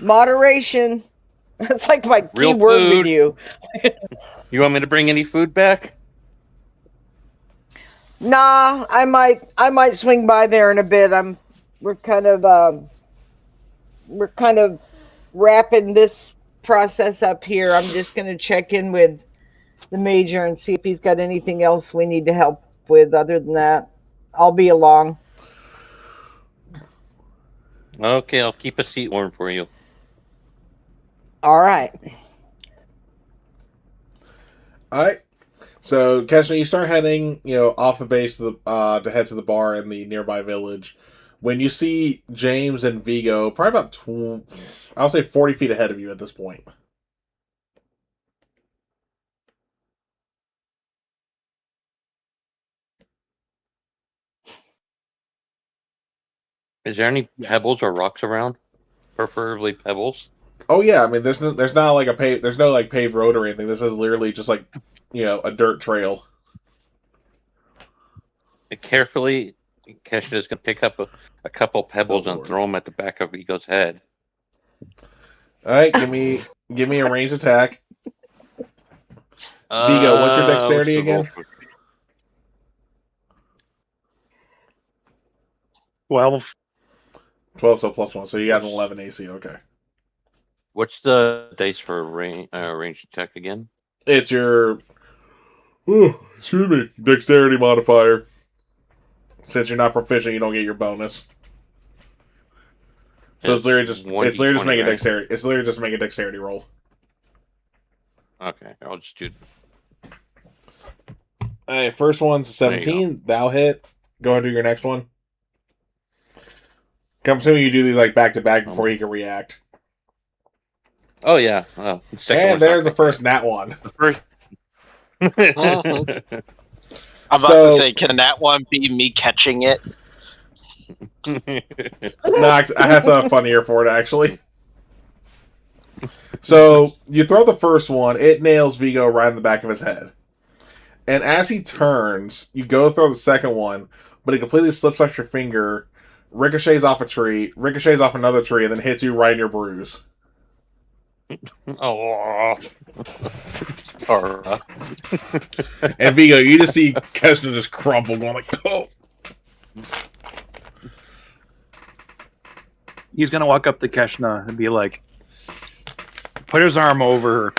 [SPEAKER 4] Moderation. That's like my key
[SPEAKER 5] Real
[SPEAKER 4] word
[SPEAKER 5] food.
[SPEAKER 4] with you.
[SPEAKER 5] You want me to bring any food back?
[SPEAKER 4] Nah, I might swing by there in a bit. We're kind of wrapping this process up here. I'm just going to check in with the major and see if he's got anything else we need to help with. Other than that, I'll be along.
[SPEAKER 5] Okay, I'll keep a seat warm for you.
[SPEAKER 4] All right.
[SPEAKER 1] All right. So, Keshna, you start heading, off the base to head to the bar in the nearby village. When you see James and Vigo, probably about I'll say 40 feet ahead of you at this point.
[SPEAKER 5] Is there any pebbles or rocks around? Preferably pebbles.
[SPEAKER 1] Oh yeah, I mean there's not like there's no like paved road or anything. This is literally just like a dirt trail.
[SPEAKER 5] Carefully, Keshna is going to pick up a couple pebbles and throw them at the back of Vigo's head.
[SPEAKER 1] All right, give me a ranged attack. Vigo, what's your dexterity again?
[SPEAKER 3] 12.
[SPEAKER 1] 12, so +1. So you got an 11 AC. Okay.
[SPEAKER 5] What's the dice for range attack again?
[SPEAKER 1] It's your dexterity modifier. Since you're not proficient, you don't get your bonus. So it's literally just make a dexterity. It's literally just make a dexterity roll.
[SPEAKER 5] Okay, I'll just do.
[SPEAKER 1] All right, first one's 17. That'll hit. Go ahead and do your next one. I'm assuming you do these like back to back before he can react.
[SPEAKER 5] Oh yeah.
[SPEAKER 1] And there's the first nat one.
[SPEAKER 5] The first.
[SPEAKER 2] I'm about to say, can that one be me catching it?
[SPEAKER 1] No, I have something funnier for it actually. So you throw the first one, it nails Vigo right in the back of his head. And as he turns, you go throw the second one, but it completely slips off your finger, ricochets off a tree, ricochets off another tree, and then hits you right in your bruise.
[SPEAKER 5] Oh, Tara.
[SPEAKER 1] And Vigo, you just see Keshna just crumple, going like, oh.
[SPEAKER 3] He's gonna walk up to Keshna and be like, put his arm over her,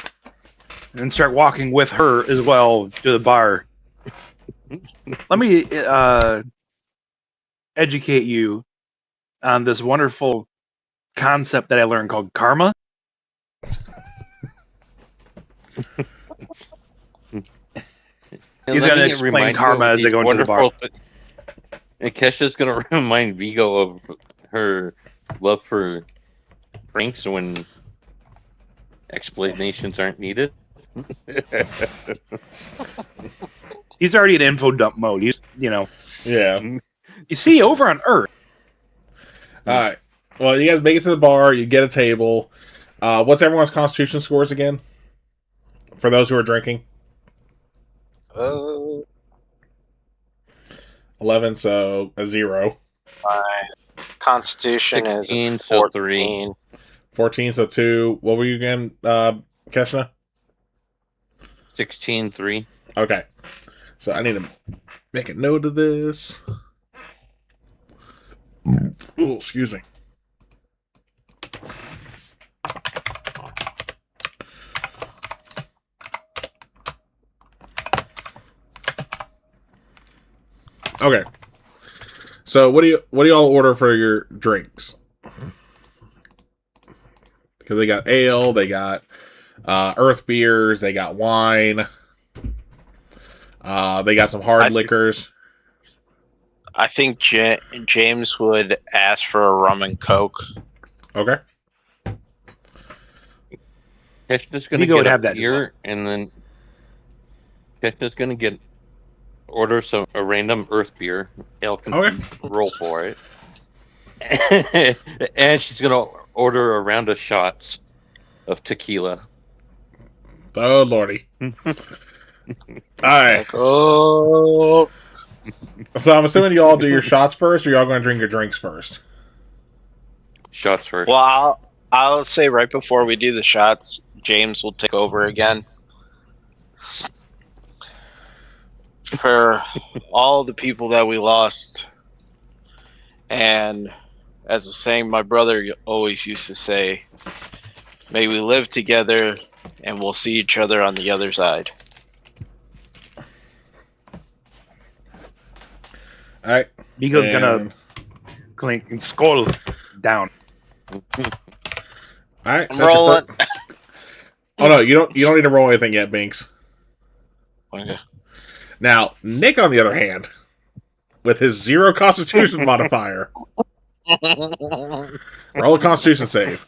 [SPEAKER 3] and start walking with her as well to the bar. Let me educate you on this wonderful concept that I learned called karma. He's gonna explain karma as they go into the bar.
[SPEAKER 5] And Kesha's gonna remind Vigo of her love for pranks when explanations aren't needed.
[SPEAKER 3] He's already in info dump mode. He's,
[SPEAKER 1] Yeah.
[SPEAKER 3] You see, over on Earth.
[SPEAKER 1] All right. Well, you guys make it to the bar. You get a table. What's everyone's constitution scores again? For those who are drinking? 11, so a 0.
[SPEAKER 2] My constitution
[SPEAKER 5] 16,
[SPEAKER 2] is
[SPEAKER 5] so
[SPEAKER 2] 14.
[SPEAKER 1] 14, so 2. What were you again, Keshna?
[SPEAKER 5] 16-3.
[SPEAKER 1] Okay. So I need to make a note of this. Oh, excuse me. Okay. So what do y'all order for your drinks? Because they got ale, they got earth beers, they got wine, they got some hard liquors.
[SPEAKER 2] I think James would ask for a rum and coke.
[SPEAKER 1] Okay.
[SPEAKER 5] Keshna's gonna
[SPEAKER 3] Vigo would
[SPEAKER 5] get
[SPEAKER 3] have
[SPEAKER 5] a
[SPEAKER 3] that as
[SPEAKER 5] beer, and then Keshna's gonna order a random earth beer. Ale can
[SPEAKER 1] Okay.
[SPEAKER 5] roll for it. And she's gonna order a round of shots of tequila.
[SPEAKER 1] Oh, lordy. Alright.
[SPEAKER 2] Oh,
[SPEAKER 1] So I'm assuming you all do your shots first, or y'all going to drink your drinks first?
[SPEAKER 5] Shots first.
[SPEAKER 2] well, I'll say right before we do the shots, James will take over again. For all the people that we lost, and as a saying my brother always used to say, may we live together and we'll see each other on the other side.
[SPEAKER 1] Alright.
[SPEAKER 3] Vigo's gonna clink and skull down.
[SPEAKER 1] Alright.
[SPEAKER 2] I'm rolling.
[SPEAKER 1] Oh no, you don't need to roll anything yet, Binks.
[SPEAKER 2] Okay.
[SPEAKER 1] Now, Nick, on the other hand, with his 0 constitution modifier, roll a constitution save.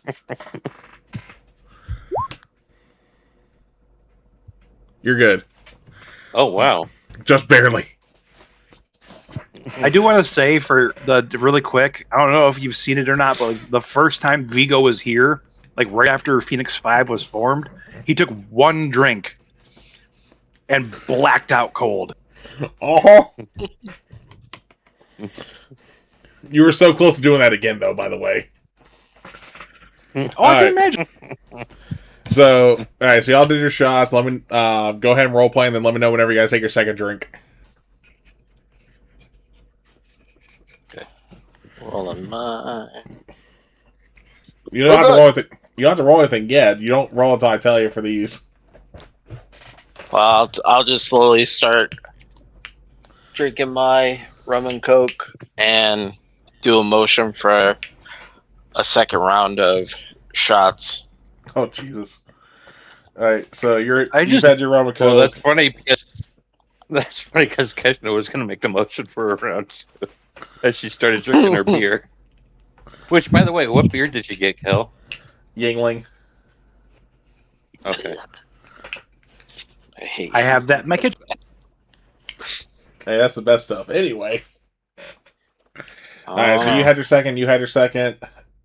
[SPEAKER 1] You're good.
[SPEAKER 5] Oh wow.
[SPEAKER 1] Just barely.
[SPEAKER 3] I do want to say for the really quick, I don't know if you've seen it or not, but like, the first time Vigo was here, like right after Phoenix 5 was formed, he took 1 drink and blacked out cold.
[SPEAKER 1] Oh. You were so close to doing that again, though, by the way.
[SPEAKER 3] Oh, I can imagine.
[SPEAKER 1] So, alright, so y'all did your shots. Let me go ahead and role play, and then let me know whenever you guys take your second drink.
[SPEAKER 2] Rolling mine.
[SPEAKER 1] You don't have to roll anything. You don't have to roll anything yet. You don't roll until I tell you for these.
[SPEAKER 2] Well, I'll just slowly start drinking my rum and coke and do a motion for a second round of shots.
[SPEAKER 1] Oh Jesus! All right, so you've
[SPEAKER 3] just-
[SPEAKER 1] had your rum and coke.
[SPEAKER 5] Well, that's funny because Keshna was going to make the motion for a round two as she started drinking her beer. Which, by the way, what beer did you get, Kel?
[SPEAKER 1] Yingling.
[SPEAKER 5] Okay.
[SPEAKER 3] I have that in my kitchen.
[SPEAKER 1] Hey, that's the best stuff. Anyway. All right, so you had your second. You had your second.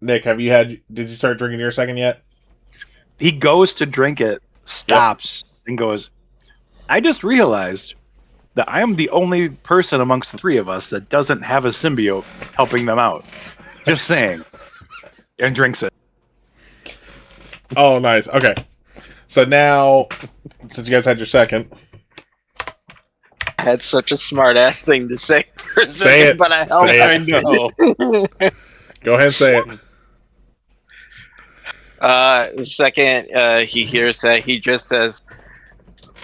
[SPEAKER 1] Nick, did you start drinking your second yet?
[SPEAKER 3] He goes to drink it, stops, and goes, I just realized that I am the only person amongst the 3 of us that doesn't have a symbiote helping them out. Just saying. And drinks it.
[SPEAKER 1] Oh, nice. Okay. So now, since you guys had your second,
[SPEAKER 2] I had such a smart ass thing to say for a
[SPEAKER 1] Say
[SPEAKER 2] second,
[SPEAKER 1] it.
[SPEAKER 2] but I held
[SPEAKER 1] Say
[SPEAKER 5] I
[SPEAKER 1] it.
[SPEAKER 5] know.
[SPEAKER 1] Go ahead and say it.
[SPEAKER 2] Second, he hears that he just says,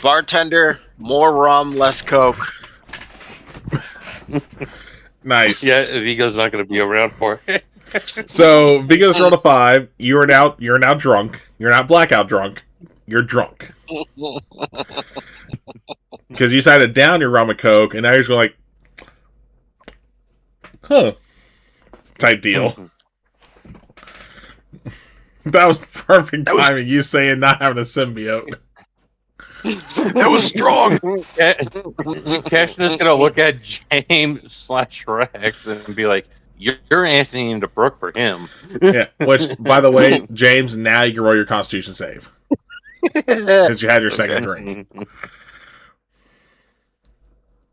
[SPEAKER 2] "Bartender, more rum, less coke."
[SPEAKER 1] Nice.
[SPEAKER 5] Yeah, Vigo's not going to be around for it.
[SPEAKER 1] So Vigo's rolled a 5. You're now drunk. You're not blackout drunk. You're drunk because you decided to down your rum and coke, and now you're just going like, huh, type deal. That was perfect timing. You saying not having a symbiote.
[SPEAKER 3] That was strong.
[SPEAKER 5] Keshna's going to look at James/Rex and be like, "You're Anthony into Brooke for him."
[SPEAKER 1] Yeah. Which, by the way, James, now you can roll your Constitution save since you had your second drink.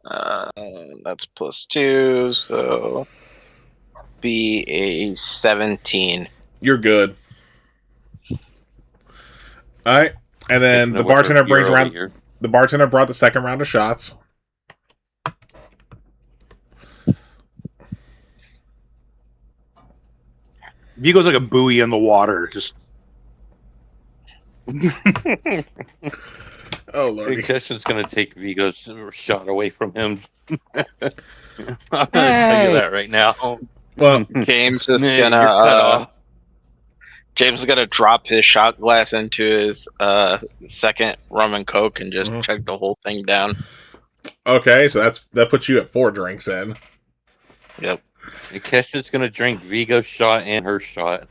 [SPEAKER 2] That's +2, so be a 17.
[SPEAKER 1] You're good. All right, and then
[SPEAKER 5] Keshna
[SPEAKER 1] the
[SPEAKER 5] with her
[SPEAKER 1] bartender brings
[SPEAKER 5] hero
[SPEAKER 1] around.
[SPEAKER 5] here.
[SPEAKER 1] The bartender brought the second round of shots.
[SPEAKER 3] Vigo's like a buoy in the water. Just
[SPEAKER 1] Oh lordy.
[SPEAKER 5] Keshna's going to take Vigo's shot away from him. I'm going to tell you that right now.
[SPEAKER 1] Well,
[SPEAKER 2] James is
[SPEAKER 5] Man, you're cut
[SPEAKER 2] gonna
[SPEAKER 5] off.
[SPEAKER 2] James is gonna drop his shot glass into his second rum and coke and just
[SPEAKER 1] Mhm.
[SPEAKER 2] chug the whole thing down.
[SPEAKER 1] okay, so that puts you at 4 drinks then.
[SPEAKER 2] Yep.
[SPEAKER 5] And Keshna's going to drink Vigo's shot and her shot.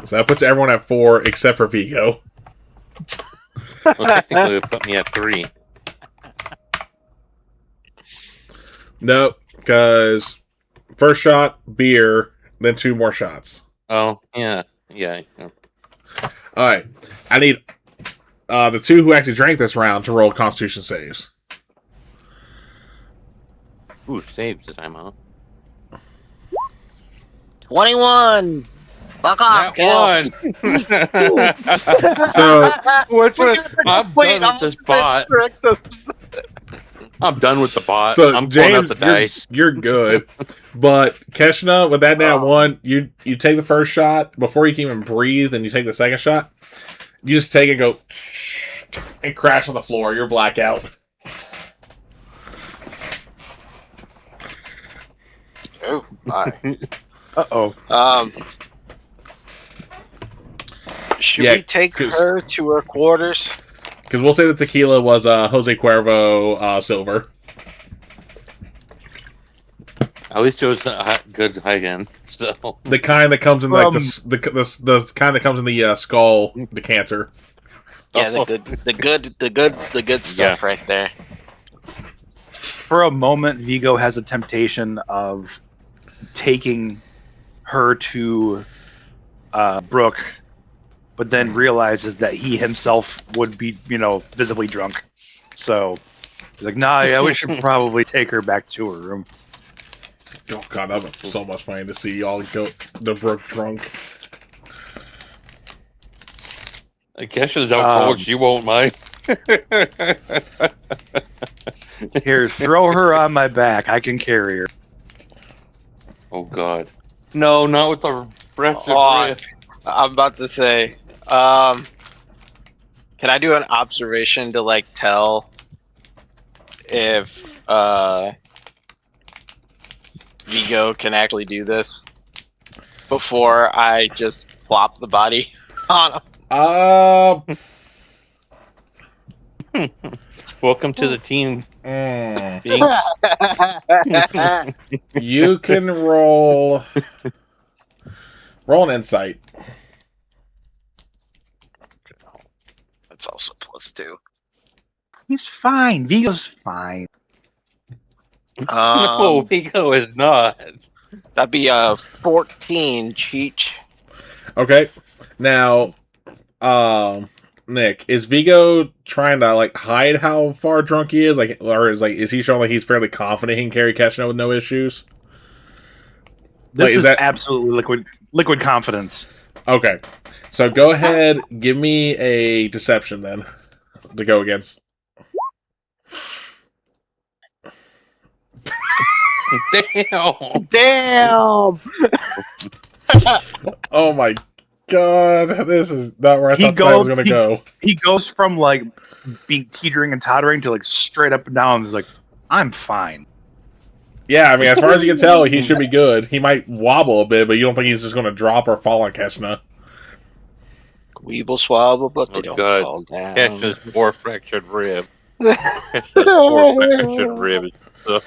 [SPEAKER 1] So that puts everyone at 4 except for Vigo.
[SPEAKER 5] Well, technically, it put me at 3.
[SPEAKER 1] No, because first shot beer, then 2 more shots.
[SPEAKER 5] Oh, yeah. Yeah.
[SPEAKER 1] All right, I need the 2 who actually drank this round to roll Constitution saves.
[SPEAKER 5] Ooh, saves this time, huh?
[SPEAKER 2] 21. Fuck off,
[SPEAKER 5] That
[SPEAKER 2] Kel.
[SPEAKER 5] one!
[SPEAKER 1] So
[SPEAKER 5] What's with, I'm
[SPEAKER 2] Wait,
[SPEAKER 5] done with this bot. I'm done with the bot.
[SPEAKER 1] So
[SPEAKER 5] I'm pulling
[SPEAKER 1] James,
[SPEAKER 5] up the dice.
[SPEAKER 1] you're good, but Keshna, with that nat 1, you take the first shot before you can even breathe, and you take the second shot. You just take it, go, and crash on the floor. You're blackout.
[SPEAKER 2] Oh, my.
[SPEAKER 3] uh-oh.
[SPEAKER 2] Should
[SPEAKER 1] Yeah,
[SPEAKER 2] we take
[SPEAKER 1] 'cause-
[SPEAKER 2] her to her quarters?
[SPEAKER 1] Because we'll say the tequila was Jose Cuervo Silver.
[SPEAKER 5] At least it was a good high end. So
[SPEAKER 1] The kind that comes in like the kind that comes in the skull decanter.
[SPEAKER 2] Yeah, the good stuff right there.
[SPEAKER 3] For a moment, Vigo has a temptation of taking her to Brooke, but then realizes that he himself would be, visibly drunk. So he's like, "Nah, yeah, we should probably take her back to her room."
[SPEAKER 1] Oh god, that was so much fun to see y'all go the Brook drunk.
[SPEAKER 5] I guess she's alcoholic. She won't mind.
[SPEAKER 3] Here, throw her on my back. I can carry her.
[SPEAKER 5] Oh God, no, not with the breath.
[SPEAKER 2] Oh, I'm about to say, can I do an observation to tell if Vigo can actually do this before I just plop the body on him?
[SPEAKER 5] Welcome to the team. Binks.
[SPEAKER 1] You can roll an insight.
[SPEAKER 2] That's also +2.
[SPEAKER 3] He's fine. Vigo's fine.
[SPEAKER 5] No, Vigo is not.
[SPEAKER 2] That'd be a 14, Cheech.
[SPEAKER 1] Okay. Now, Nick, is Vigo trying to hide how far drunk he is? Or is he showing he's fairly confident he can carry Keshna with no issues?
[SPEAKER 3] This
[SPEAKER 1] is
[SPEAKER 3] is
[SPEAKER 1] that-
[SPEAKER 3] absolutely liquid confidence.
[SPEAKER 1] Okay. So go ahead, give me a deception then to go against.
[SPEAKER 5] Damn.
[SPEAKER 2] Damn.
[SPEAKER 1] Oh my god, this is not where I thought tonight was going to go.
[SPEAKER 3] He goes from like being teetering and tottering to like straight up and down. He's like, I'm fine.
[SPEAKER 1] Yeah, I mean, as far as you can tell, he should be good. He might wobble a bit, but you don't think he's just going to drop or fall on Keshna.
[SPEAKER 2] Weeble swabble, but they
[SPEAKER 5] Oh,
[SPEAKER 2] don't
[SPEAKER 5] God.
[SPEAKER 2] fall down.
[SPEAKER 5] Keshna's 4 fractured rib. Keshna's 4 fractured ribs. So,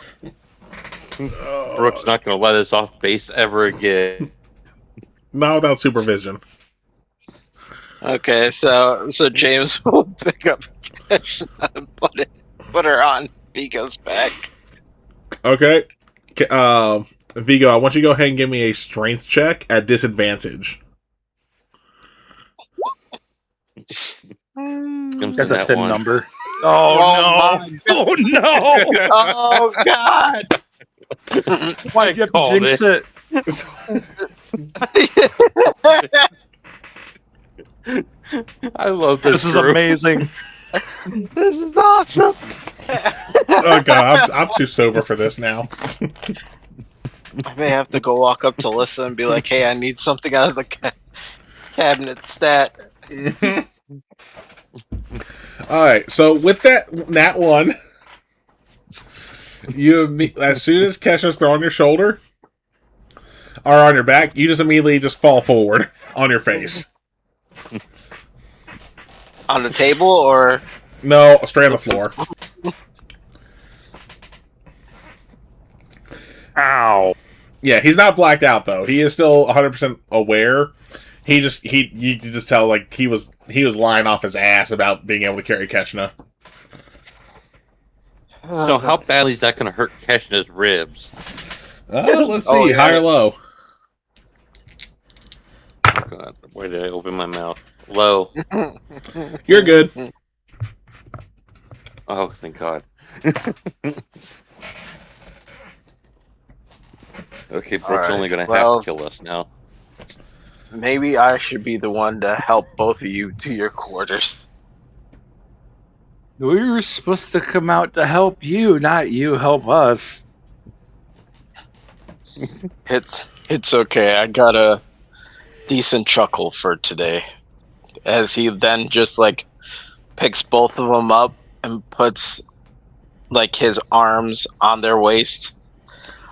[SPEAKER 5] Brooke's not going to let us off base ever again.
[SPEAKER 1] Not without supervision.
[SPEAKER 2] Okay, so James will pick up Keshna and put her on Vigo's back.
[SPEAKER 1] Okay. Vigo, I want you to go ahead and give me a strength check at disadvantage.
[SPEAKER 3] That's a thin
[SPEAKER 5] one.
[SPEAKER 3] number.
[SPEAKER 2] Oh,
[SPEAKER 3] Oh no!
[SPEAKER 2] Oh God!
[SPEAKER 3] Why you have to jinx it?
[SPEAKER 5] I love this.
[SPEAKER 3] This is
[SPEAKER 5] group.
[SPEAKER 3] amazing.
[SPEAKER 2] This is awesome.
[SPEAKER 1] Oh god, I'm too sober for this now.
[SPEAKER 2] I may have to go walk up to Lissa and be like, "Hey, I need something out of the cabinet stat."
[SPEAKER 1] Alright, so with that nat 1, as soon as Kesha's thrown on your shoulder or on your back, you just immediately just fall forward on your face.
[SPEAKER 2] On the table, or
[SPEAKER 1] No, straight on the floor.
[SPEAKER 3] Ow.
[SPEAKER 1] Yeah, he's not blacked out though. He is still 100% aware. You can just tell like he was lying off his ass about being able to carry Keshna.
[SPEAKER 5] So how badly is that going to hurt Keshna's ribs?
[SPEAKER 1] Let's see,
[SPEAKER 2] Oh, yeah.
[SPEAKER 1] high or low.
[SPEAKER 5] Oh, God, where did I open my mouth? Low.
[SPEAKER 1] You're good.
[SPEAKER 5] Oh, thank God. Okay, Brooke's
[SPEAKER 2] Alright,
[SPEAKER 5] only going to
[SPEAKER 2] well-
[SPEAKER 5] have to kill us now.
[SPEAKER 2] maybe I should be the one to help both of you to your quarters.
[SPEAKER 3] We were supposed to come out to help you, not you help us.
[SPEAKER 2] It's okay. I got a decent chuckle for today, as he then just like picks both of them up and puts like his arms on their waist.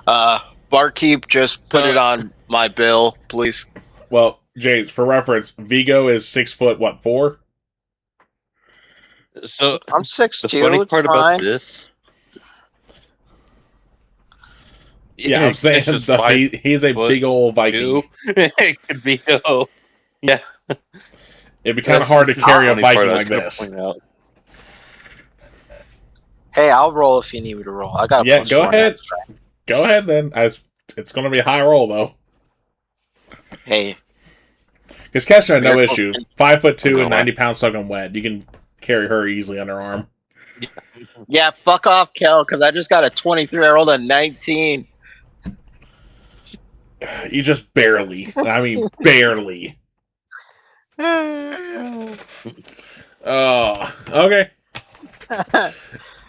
[SPEAKER 2] Barkeep, just put it on my bill, please.
[SPEAKER 1] Well, James, for reference, Vigo is 6 foot, what, 4?
[SPEAKER 5] So
[SPEAKER 2] I'm 6'2".
[SPEAKER 5] the funny
[SPEAKER 2] It's
[SPEAKER 5] part
[SPEAKER 2] fine.
[SPEAKER 5] about this...
[SPEAKER 1] Yeah, I'm saying
[SPEAKER 5] Keshna's
[SPEAKER 1] he's a
[SPEAKER 5] 5'2".
[SPEAKER 1] big old Viking.
[SPEAKER 5] It could be, oh, yeah.
[SPEAKER 1] It'd be kind of hard to carry a
[SPEAKER 5] Funny part
[SPEAKER 1] Viking
[SPEAKER 5] I was
[SPEAKER 1] like
[SPEAKER 5] gonna
[SPEAKER 1] this.
[SPEAKER 5] point out.
[SPEAKER 2] Hey, I'll roll if you need me to roll. I got a
[SPEAKER 1] Yeah,
[SPEAKER 2] plus
[SPEAKER 1] go
[SPEAKER 2] 4
[SPEAKER 1] ahead.
[SPEAKER 2] next time.
[SPEAKER 1] Go ahead then. As it's going to be a high roll though.
[SPEAKER 2] Hey,
[SPEAKER 1] Because Keshna, no
[SPEAKER 2] You're-
[SPEAKER 1] issue. 5'2" and
[SPEAKER 5] No.
[SPEAKER 1] 90 pounds soaking wet. You can carry her easily on her arm.
[SPEAKER 2] yeah, fuck off, Kel, because I just got a 23. I rolled a 19.
[SPEAKER 1] You just barely. I mean, barely. Oh, okay.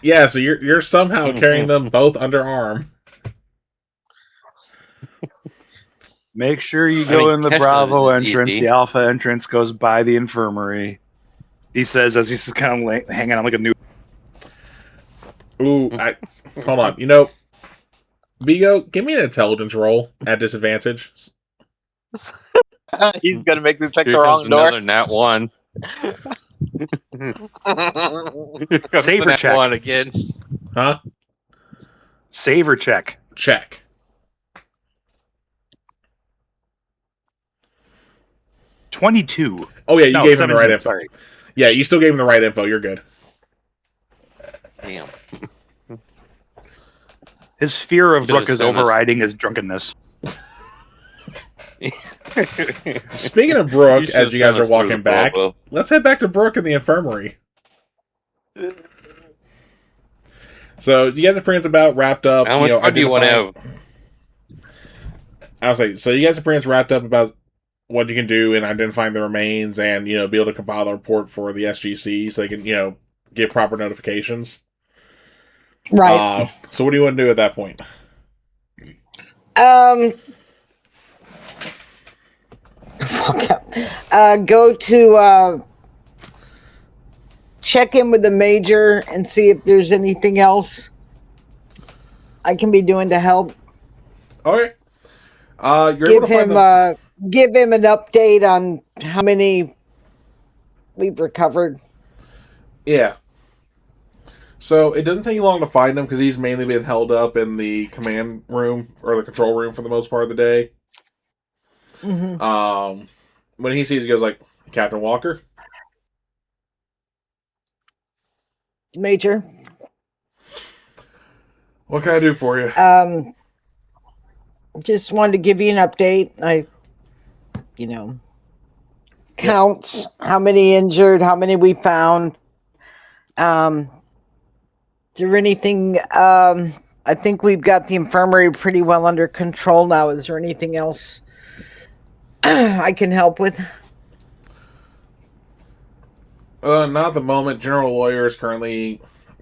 [SPEAKER 1] Yeah, so you're somehow carrying them both underarm.
[SPEAKER 3] Make sure you
[SPEAKER 5] I
[SPEAKER 3] go
[SPEAKER 5] mean,
[SPEAKER 3] in the
[SPEAKER 5] Keshna
[SPEAKER 3] Bravo
[SPEAKER 5] is
[SPEAKER 3] entrance.
[SPEAKER 5] easy.
[SPEAKER 3] The Alpha entrance goes by the infirmary. He says as he's kind of hanging on like a new.
[SPEAKER 1] Ooh, hold on. You know, Vigo, give me an intelligence roll at disadvantage.
[SPEAKER 2] He's gonna make me pick
[SPEAKER 5] Here
[SPEAKER 2] the wrong
[SPEAKER 5] comes
[SPEAKER 2] door.
[SPEAKER 5] another nat 1. Here comes
[SPEAKER 3] Saber
[SPEAKER 5] the nat
[SPEAKER 3] check.
[SPEAKER 5] 1 again.
[SPEAKER 1] Huh?
[SPEAKER 3] Saver check.
[SPEAKER 1] Check.
[SPEAKER 3] $22.
[SPEAKER 1] Oh, yeah, you
[SPEAKER 3] No,
[SPEAKER 1] gave him the right
[SPEAKER 3] 17,
[SPEAKER 1] info.
[SPEAKER 3] sorry.
[SPEAKER 1] Yeah, you still gave him the right info. You're good.
[SPEAKER 5] Damn.
[SPEAKER 3] His fear of
[SPEAKER 5] He
[SPEAKER 3] Rook
[SPEAKER 5] does
[SPEAKER 3] is
[SPEAKER 5] send us-
[SPEAKER 3] overriding his drunkenness.
[SPEAKER 1] Speaking of Brooke,
[SPEAKER 5] You
[SPEAKER 1] as
[SPEAKER 5] should
[SPEAKER 1] you guys
[SPEAKER 5] send
[SPEAKER 1] are
[SPEAKER 5] us
[SPEAKER 1] walking
[SPEAKER 5] through the
[SPEAKER 1] back,
[SPEAKER 5] Bravo.
[SPEAKER 1] let's head back to Brooke in the infirmary. So you guys are pretty much about wrapped up.
[SPEAKER 5] How much fun do you want to have?
[SPEAKER 1] I was like, so you guys are pretty much wrapped up about what you can do in identifying the remains and, be able to compile a report for the SGC so they can, give proper notifications.
[SPEAKER 4] Right.
[SPEAKER 1] So what do you want to do at that point?
[SPEAKER 4] Go to check in with the major and see if there's anything else I can be doing to help.
[SPEAKER 1] Okay. You're able to find them.
[SPEAKER 4] Give him an update on how many we've recovered.
[SPEAKER 1] Yeah. So it doesn't take you long to find him because he's mainly been held up in the command room or the control room for the most part of the day.
[SPEAKER 4] Mm-hmm.
[SPEAKER 1] When he sees, he goes like, Captain Walker?
[SPEAKER 4] Major.
[SPEAKER 1] What can I do for you?
[SPEAKER 4] Just wanted to give you an update. Counts, how many injured, how many we found. Is there anything, I think we've got the infirmary pretty well under control now. Is there anything else I can help with?
[SPEAKER 1] Not at the moment. General Lawyer is currently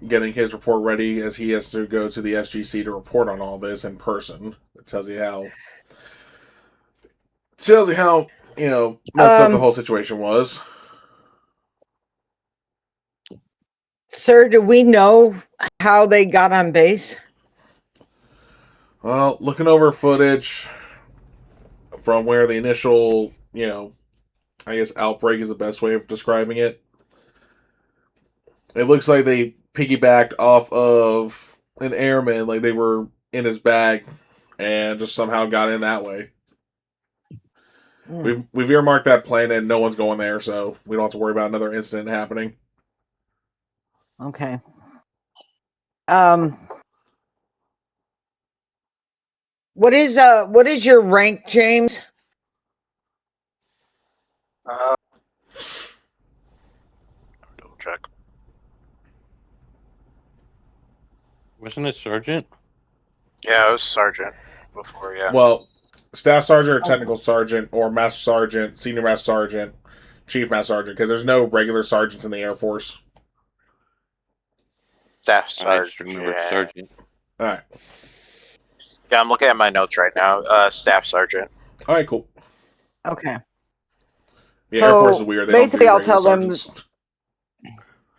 [SPEAKER 1] getting his report ready as he has to go to the SGC to report on all this in person. It tells you how messed up the whole situation was.
[SPEAKER 4] Sir, do we know how they got on base?
[SPEAKER 1] Well, looking over footage from where the initial, I guess outbreak is the best way of describing it. It looks like they piggybacked off of an airman, like they were in his bag, and just somehow got in that way. We've earmarked that planet, and no one's going there, so we don't have to worry about another incident happening.
[SPEAKER 4] Okay. What is your rank, James?
[SPEAKER 2] Double check.
[SPEAKER 5] Wasn't it sergeant?
[SPEAKER 2] Yeah, it was sergeant before. Yeah.
[SPEAKER 1] Well, staff sergeant or technical sergeant or master sergeant, senior master sergeant, chief master sergeant, because there's no regular sergeants in the Air Force.
[SPEAKER 2] Staff
[SPEAKER 5] I just
[SPEAKER 2] sergeant.
[SPEAKER 5] remember sergeant.
[SPEAKER 1] All right.
[SPEAKER 2] Yeah, I'm looking at my notes right now. Staff sergeant.
[SPEAKER 1] All right, cool.
[SPEAKER 4] Okay.
[SPEAKER 1] Yeah,
[SPEAKER 4] So,
[SPEAKER 1] Air Force is weird. They
[SPEAKER 4] basically,
[SPEAKER 1] don't do
[SPEAKER 4] I'll tell them.
[SPEAKER 1] sergeants.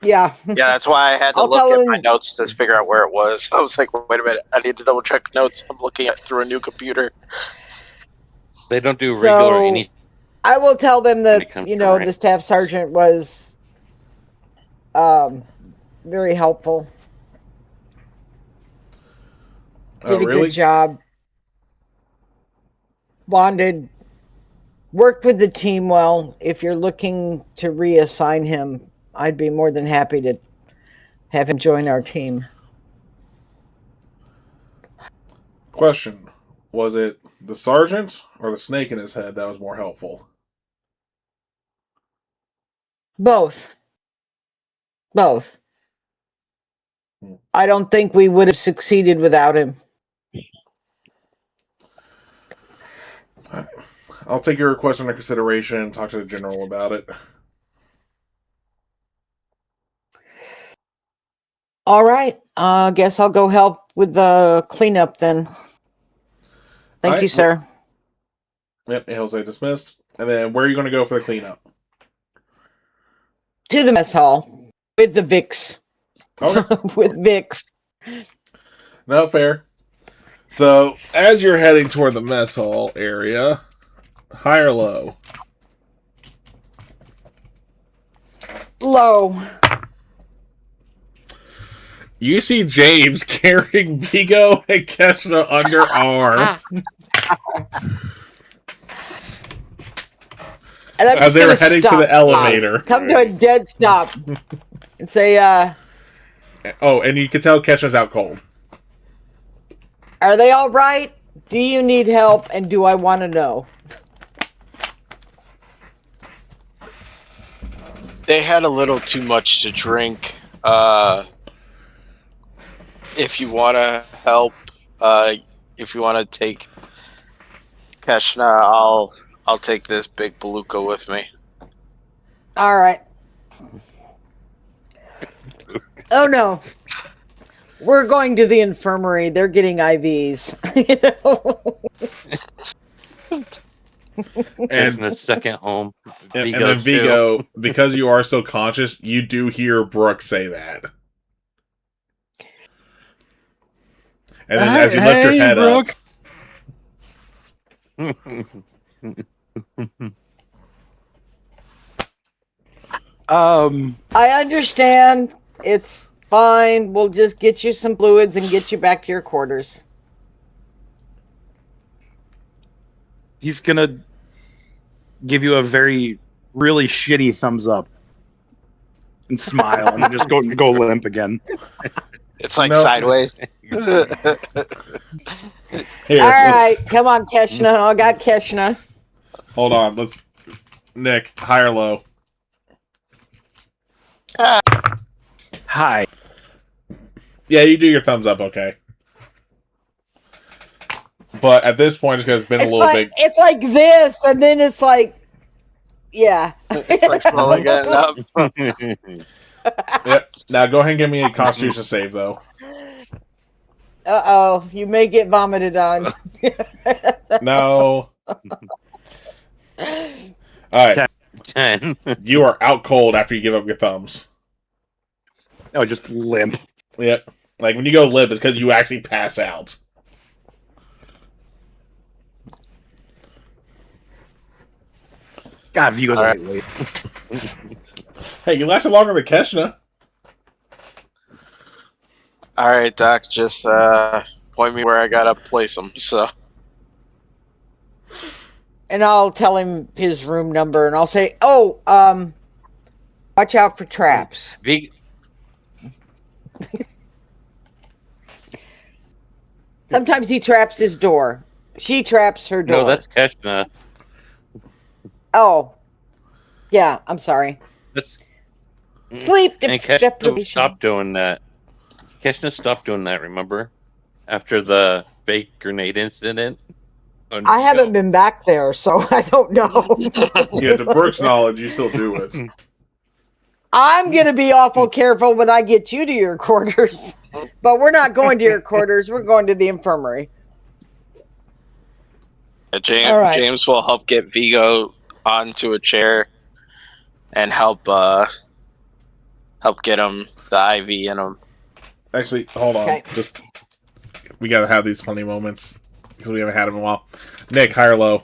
[SPEAKER 4] Yeah.
[SPEAKER 2] Yeah, that's why I had to
[SPEAKER 4] I'll
[SPEAKER 2] look
[SPEAKER 4] tell
[SPEAKER 2] at
[SPEAKER 4] him-
[SPEAKER 2] my notes to figure out where it was. I was like, wait a minute, I need to double check notes. I'm looking at through a new computer.
[SPEAKER 5] They don't do regular any.
[SPEAKER 4] I will tell them
[SPEAKER 5] When it
[SPEAKER 4] that,
[SPEAKER 5] comes to rank.
[SPEAKER 4] the staff sergeant was very helpful. Did a
[SPEAKER 1] Really?
[SPEAKER 4] good job. Worked with the team well. If you're looking to reassign him, I'd be more than happy to have him join our team.
[SPEAKER 1] Question. Was it the sergeant or the snake in his head that was more helpful?
[SPEAKER 4] Both. I don't think we would have succeeded without him.
[SPEAKER 1] I'll take your request under consideration and talk to the general about it.
[SPEAKER 4] All right. Guess I'll go help with the cleanup then. Thank you, sir.
[SPEAKER 1] Yep, he'll say dismissed. And then where are you going to go for the cleanup?
[SPEAKER 4] To the mess hall with the Vicks.
[SPEAKER 1] Okay.
[SPEAKER 4] With Vicks.
[SPEAKER 1] No, fair. So, as you're heading toward the mess hall area, high or low?
[SPEAKER 4] Low.
[SPEAKER 1] You see James carrying Vigo and Keshna under arm.
[SPEAKER 4] And I'm
[SPEAKER 1] As
[SPEAKER 4] just
[SPEAKER 1] they were
[SPEAKER 4] gonna
[SPEAKER 1] heading to
[SPEAKER 4] stop.
[SPEAKER 1] the elevator.
[SPEAKER 4] Come to a dead stop. And say,
[SPEAKER 1] Oh, and you can tell Keshna's out cold.
[SPEAKER 4] are they all right? Do you need help? And do I want to know?
[SPEAKER 2] They had a little too much to drink. If you want to help, if you want to take Keshna, I'll take this big beluga with me.
[SPEAKER 4] All right. Oh no. We're going to the infirmary. They're getting IVs.
[SPEAKER 5] And
[SPEAKER 1] And
[SPEAKER 5] a second home.
[SPEAKER 1] and
[SPEAKER 5] Vigo
[SPEAKER 1] then
[SPEAKER 5] too.
[SPEAKER 1] Vigo, because you are still conscious, you do hear Brooke say that. And then as you lift your head
[SPEAKER 3] Brooke.
[SPEAKER 4] I understand. It's fine. We'll just get you some fluids and get you back to your quarters.
[SPEAKER 3] He's gonna give you a really shitty thumbs up and smile, and then just go limp again.
[SPEAKER 2] It's like
[SPEAKER 1] Nope.
[SPEAKER 2] sideways.
[SPEAKER 1] Here,
[SPEAKER 4] All right, come on, Keshna. I got Keshna.
[SPEAKER 1] hold on. Let's Nick, high or low?
[SPEAKER 3] Hi.
[SPEAKER 1] Yeah, you do your thumbs up, okay. But at this point, it's been a little big.
[SPEAKER 4] It's like this, and then it's like, yeah.
[SPEAKER 2] It's like slowly getting up.
[SPEAKER 1] Yep. Now go ahead and give me a Constitution save, though.
[SPEAKER 4] Uh-oh, you may get vomited on.
[SPEAKER 1] No. All right.
[SPEAKER 5] 10.
[SPEAKER 1] You are out cold after you give up your thumbs.
[SPEAKER 3] Oh, just limp.
[SPEAKER 1] Yep. Like when you go limp, it's because you actually pass out.
[SPEAKER 3] God, Vigo's
[SPEAKER 2] All right.
[SPEAKER 3] lightweight.
[SPEAKER 1] Hey, you lasted longer than Keshna.
[SPEAKER 2] All right, Doc. Just point me where I gotta place him. So
[SPEAKER 4] And I'll tell him his room number, and I'll say, "Oh, watch out for traps."
[SPEAKER 5] Vig-
[SPEAKER 4] Sometimes he traps his door. She traps her door.
[SPEAKER 5] no, that's Keshna.
[SPEAKER 4] Oh, yeah. I'm sorry.
[SPEAKER 5] That's
[SPEAKER 4] Sleep
[SPEAKER 5] and Keshna
[SPEAKER 4] deprivation.
[SPEAKER 5] stopped doing that. Keshna stopped doing that. Remember, after the fake grenade incident.
[SPEAKER 4] I haven't been back there, so I don't know.
[SPEAKER 1] Yeah, to Brooke's knowledge, you still do it.
[SPEAKER 4] I'm gonna be awful careful when I get you to your quarters. But we're not going to your quarters. We're going to the infirmary.
[SPEAKER 2] James,
[SPEAKER 4] All right.
[SPEAKER 2] James will help get Vigo onto a chair and help get him the IV in him.
[SPEAKER 1] Actually, hold on.
[SPEAKER 4] Okay.
[SPEAKER 1] Just we gotta have these funny moments because we haven't had them in a while. Nick, high or low?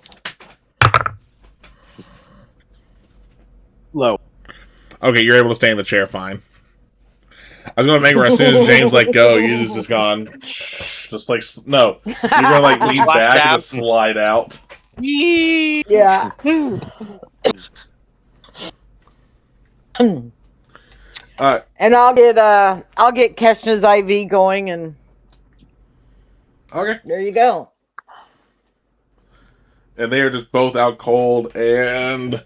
[SPEAKER 3] Low.
[SPEAKER 1] Okay, you're able to stay in the chair. Fine. I was gonna make where as soon as James let go, you just gone, just like no. You're gonna like lean
[SPEAKER 2] Slide
[SPEAKER 1] back
[SPEAKER 2] down.
[SPEAKER 1] and just slide out.
[SPEAKER 4] Yeah.
[SPEAKER 1] All right.
[SPEAKER 4] And I'll get Keshna's IV going, and
[SPEAKER 1] Okay.
[SPEAKER 4] there you go.
[SPEAKER 1] And they are just both out cold, and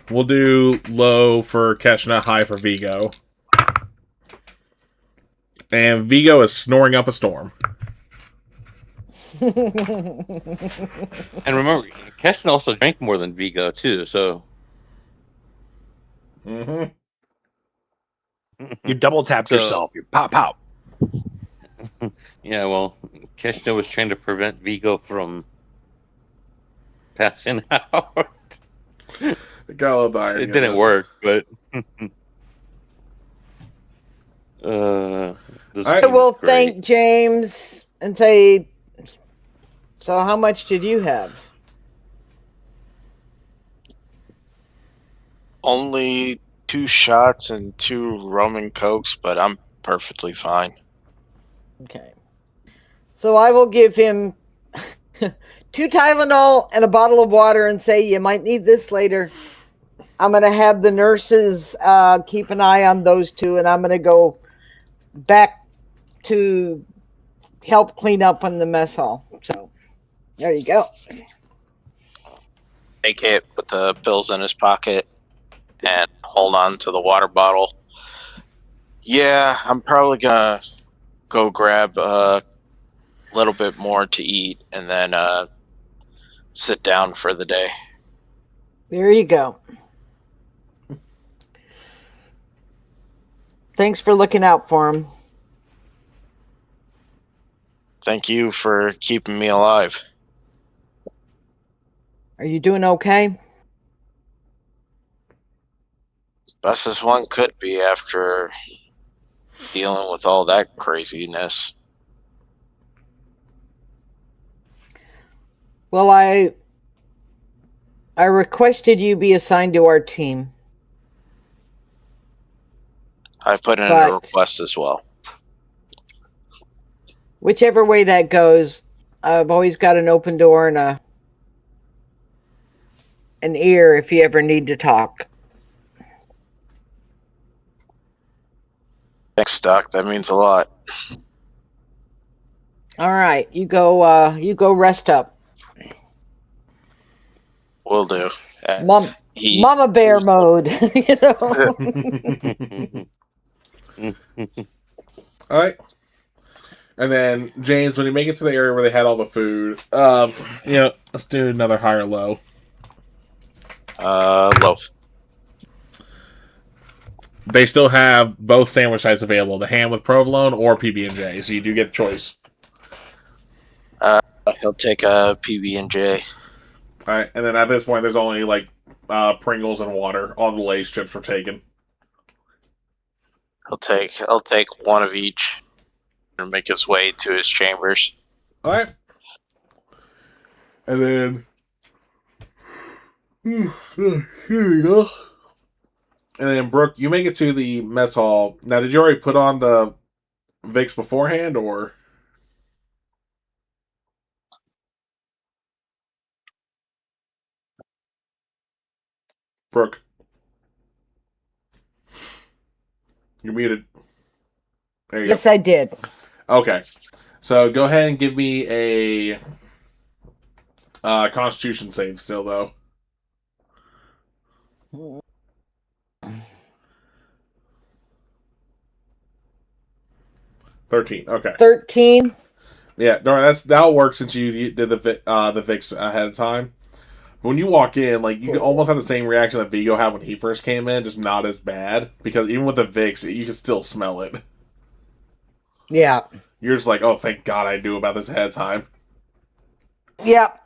[SPEAKER 1] we'll do low for Keshna, high for Vigo. And Vigo is snoring up a storm.
[SPEAKER 5] And remember, Keshna also drank more than Vigo too. So
[SPEAKER 1] Mm-hmm.
[SPEAKER 3] You double tapped
[SPEAKER 5] So-
[SPEAKER 3] yourself. You pop, pop.
[SPEAKER 5] yeah, well, Keshna was trying to prevent Vigo from passing out.
[SPEAKER 1] Got a little irony
[SPEAKER 5] It
[SPEAKER 1] in
[SPEAKER 5] didn't
[SPEAKER 1] this.
[SPEAKER 5] work, but this
[SPEAKER 1] All right.
[SPEAKER 4] I
[SPEAKER 5] game
[SPEAKER 4] will
[SPEAKER 5] is great.
[SPEAKER 4] thank James and say, so how much did you have?
[SPEAKER 2] Only 2 shots and 2 rum and cokes, but I'm perfectly fine.
[SPEAKER 4] Okay. So I will give him 2 Tylenol and a bottle of water and say, you might need this later. I'm going to have the nurses keep an eye on those 2, and I'm going to go back to help clean up on the mess hall. So there you go.
[SPEAKER 2] Make it put the pills in his pocket and hold on to the water bottle. Yeah, I'm probably gonna go grab a little bit more to eat and then sit down for the day.
[SPEAKER 4] There you go. Thanks for looking out for him.
[SPEAKER 2] Thank you for keeping me alive.
[SPEAKER 4] Are you doing okay?
[SPEAKER 2] Best as one could be after dealing with all that craziness.
[SPEAKER 4] Well, I requested you be assigned to our team.
[SPEAKER 2] I put in a
[SPEAKER 4] But
[SPEAKER 2] request as well.
[SPEAKER 4] whichever way that goes, I've always got an open door and an ear if you ever need to talk.
[SPEAKER 2] Thanks, Doc. That means a lot.
[SPEAKER 4] All right, you go rest up.
[SPEAKER 2] Will do.
[SPEAKER 4] Mama bear mode, you know.
[SPEAKER 1] All right. And then James, when you make it to the area where they had all the food, let's do another high or low.
[SPEAKER 2] Low.
[SPEAKER 1] They still have both sandwich types available: the ham with provolone or PB&J. So you do get a choice.
[SPEAKER 2] He'll take a PB&J.
[SPEAKER 1] All right. And then at this point, there's only like Pringles and water. All the Lay's chips were taken.
[SPEAKER 2] He'll take one of each and make his way to his chambers.
[SPEAKER 1] All right. And then here we go. And then Brooke, you make it to the mess hall. Now, did you already put on the Vicks beforehand, or Brooke? You're muted. There you
[SPEAKER 4] Yes, I did.
[SPEAKER 1] go. Okay. So go ahead and give me a Constitution save still, though. 13. Okay.
[SPEAKER 4] 13.
[SPEAKER 1] Yeah, no, that'll work since you did the Vicks ahead of time. When you walk in, like you almost have the same reaction that Vigo had when he first came in, just not as bad because even with the Vicks, you can still smell it.
[SPEAKER 4] Yeah.
[SPEAKER 1] You're just like, oh, thank God I knew about this ahead of time.
[SPEAKER 4] Yep.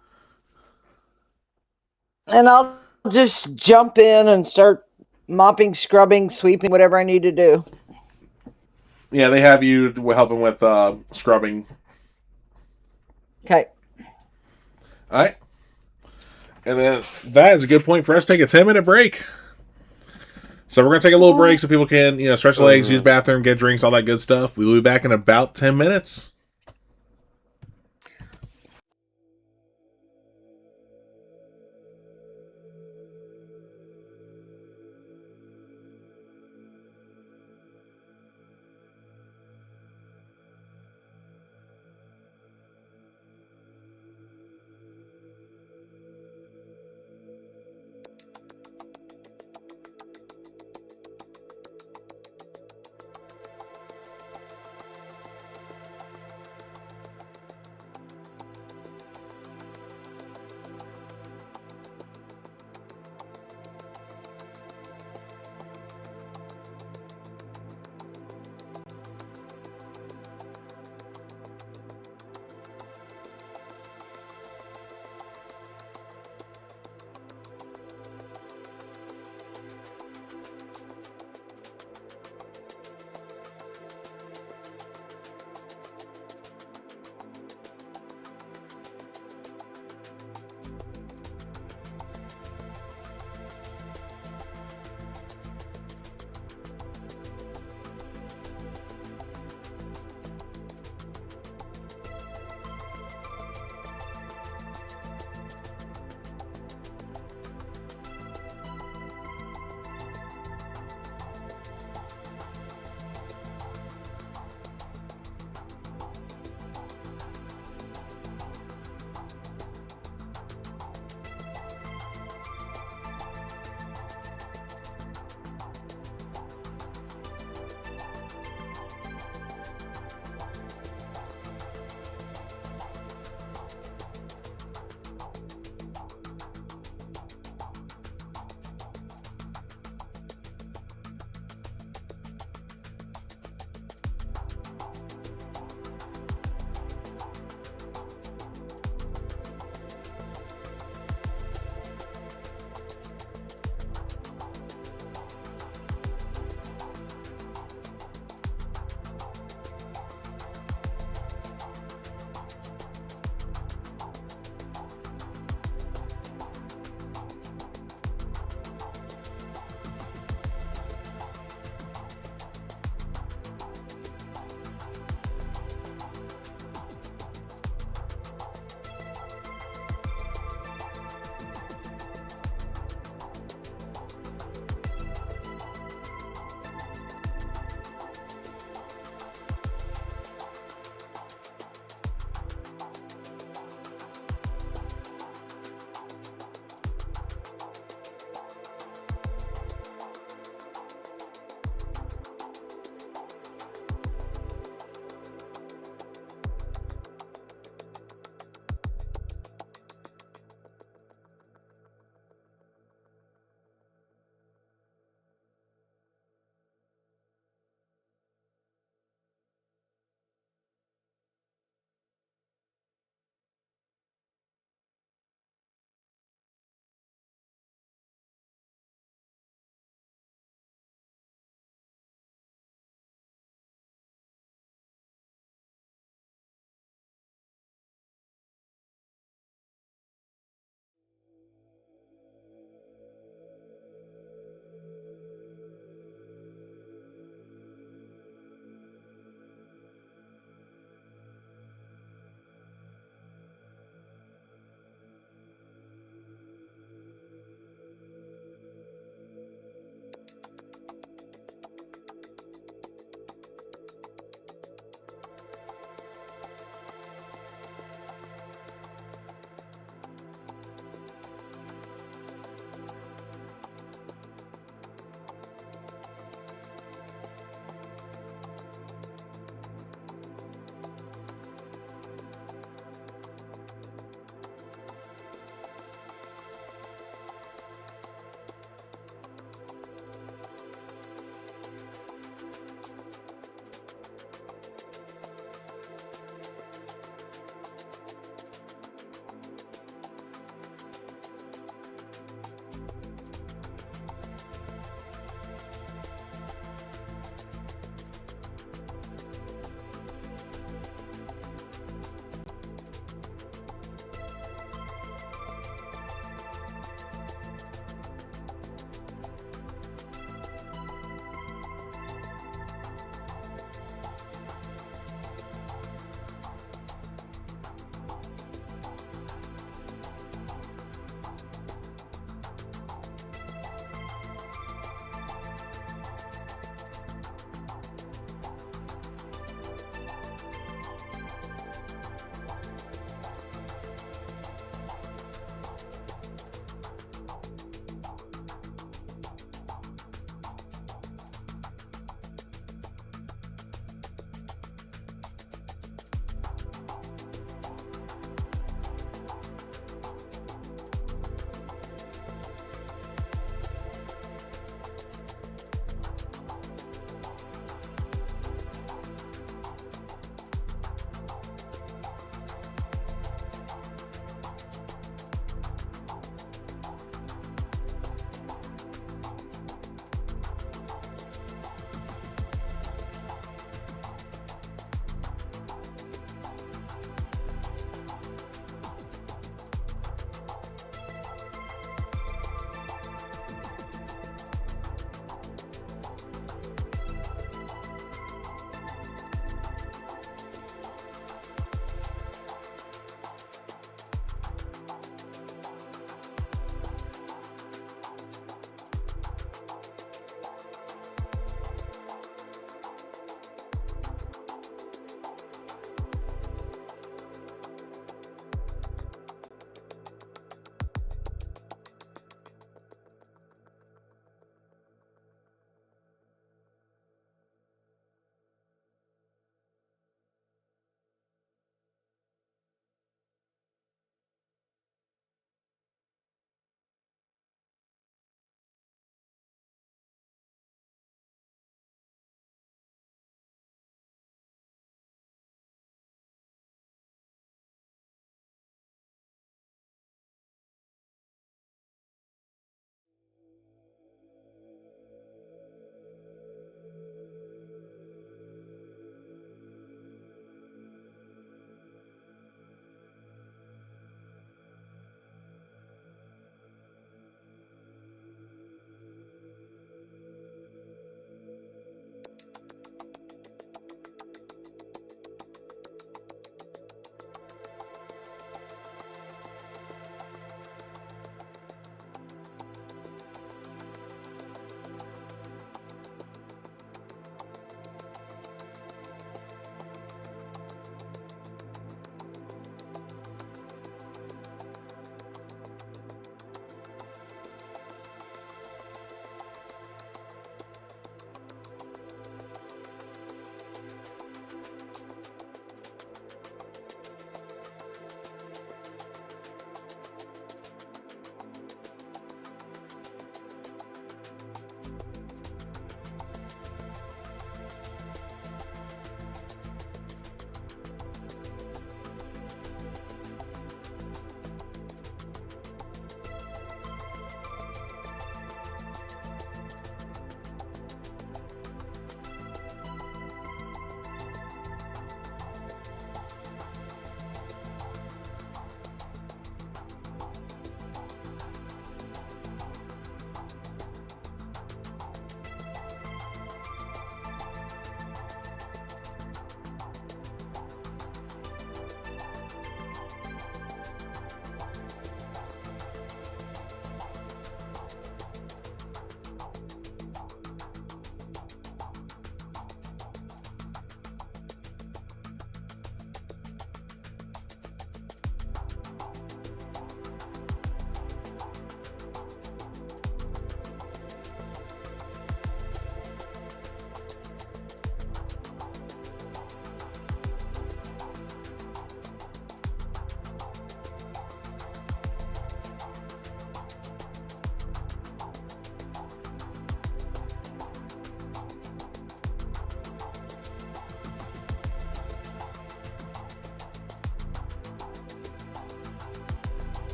[SPEAKER 4] And I'll just jump in and start mopping, scrubbing, sweeping, whatever I need to do.
[SPEAKER 1] Yeah, they have you helping with scrubbing.
[SPEAKER 4] Okay.
[SPEAKER 1] All right. And then that is a good point for us to take a 10-minute break. So we're going to take a little break so people can, stretch their legs, use the bathroom, get drinks, all that good stuff. We will be back in about 10 minutes.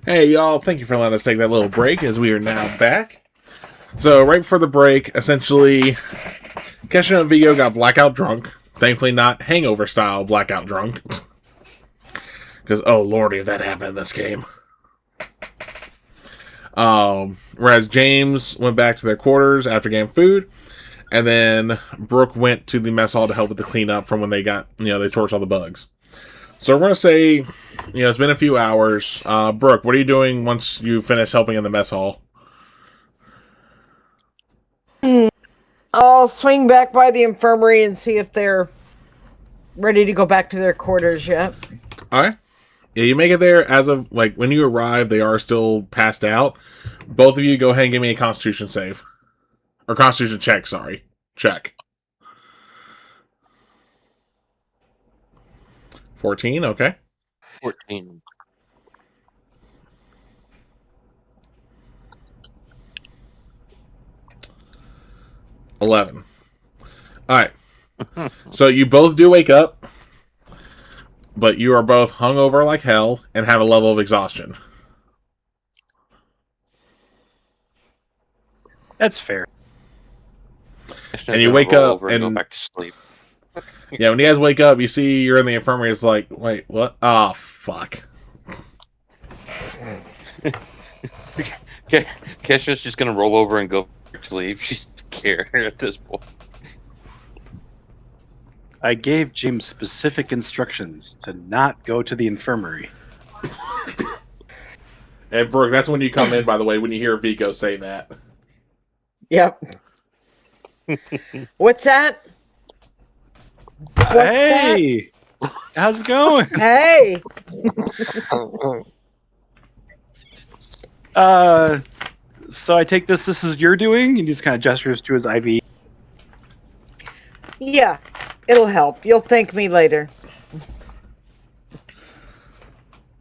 [SPEAKER 1] Hey, y'all, thank you for letting us take that little break as we are now back. So, right before the break, essentially, Kesha and Vigo got blackout drunk. Thankfully, not hangover style blackout drunk. Because, oh lordy, if that happened in this game. Whereas James went back to their quarters after getting food, and then Brooke went to the mess hall to help with the cleanup from when they got, they torched all the bugs. So we're going to say, it's been a few hours. Brooke, what are you doing once you finish helping in the mess hall?
[SPEAKER 4] I'll swing back by the infirmary and see if they're ready to go back to their quarters yet.
[SPEAKER 1] All right. Yeah, you make it there. As of, when you arrive, they are still passed out. Both of you go ahead and give me a constitution save. Or constitution check, sorry. Check. 14, okay.
[SPEAKER 5] 14.
[SPEAKER 1] $11. Alright. So you both do wake up, but you are both hungover like hell and have a level of exhaustion.
[SPEAKER 3] That's fair.
[SPEAKER 1] And you wake up and
[SPEAKER 5] go back to sleep.
[SPEAKER 1] Yeah, when you guys wake up, you see you're in the infirmary. It's like, wait, what? Oh, fuck.
[SPEAKER 5] Kesha's just gonna roll over and go back to sleep. She's care at this point.
[SPEAKER 3] I gave James specific instructions to not go to the infirmary.
[SPEAKER 1] And Brooke, that's when you come in, by the way, when you hear Vico say that.
[SPEAKER 4] Yep. What's that? What's
[SPEAKER 3] Hey! How's it going?
[SPEAKER 4] Hey!
[SPEAKER 3] So I take this is your doing? He just kind of gestures to his IV.
[SPEAKER 4] Yeah, it'll help. You'll thank me later.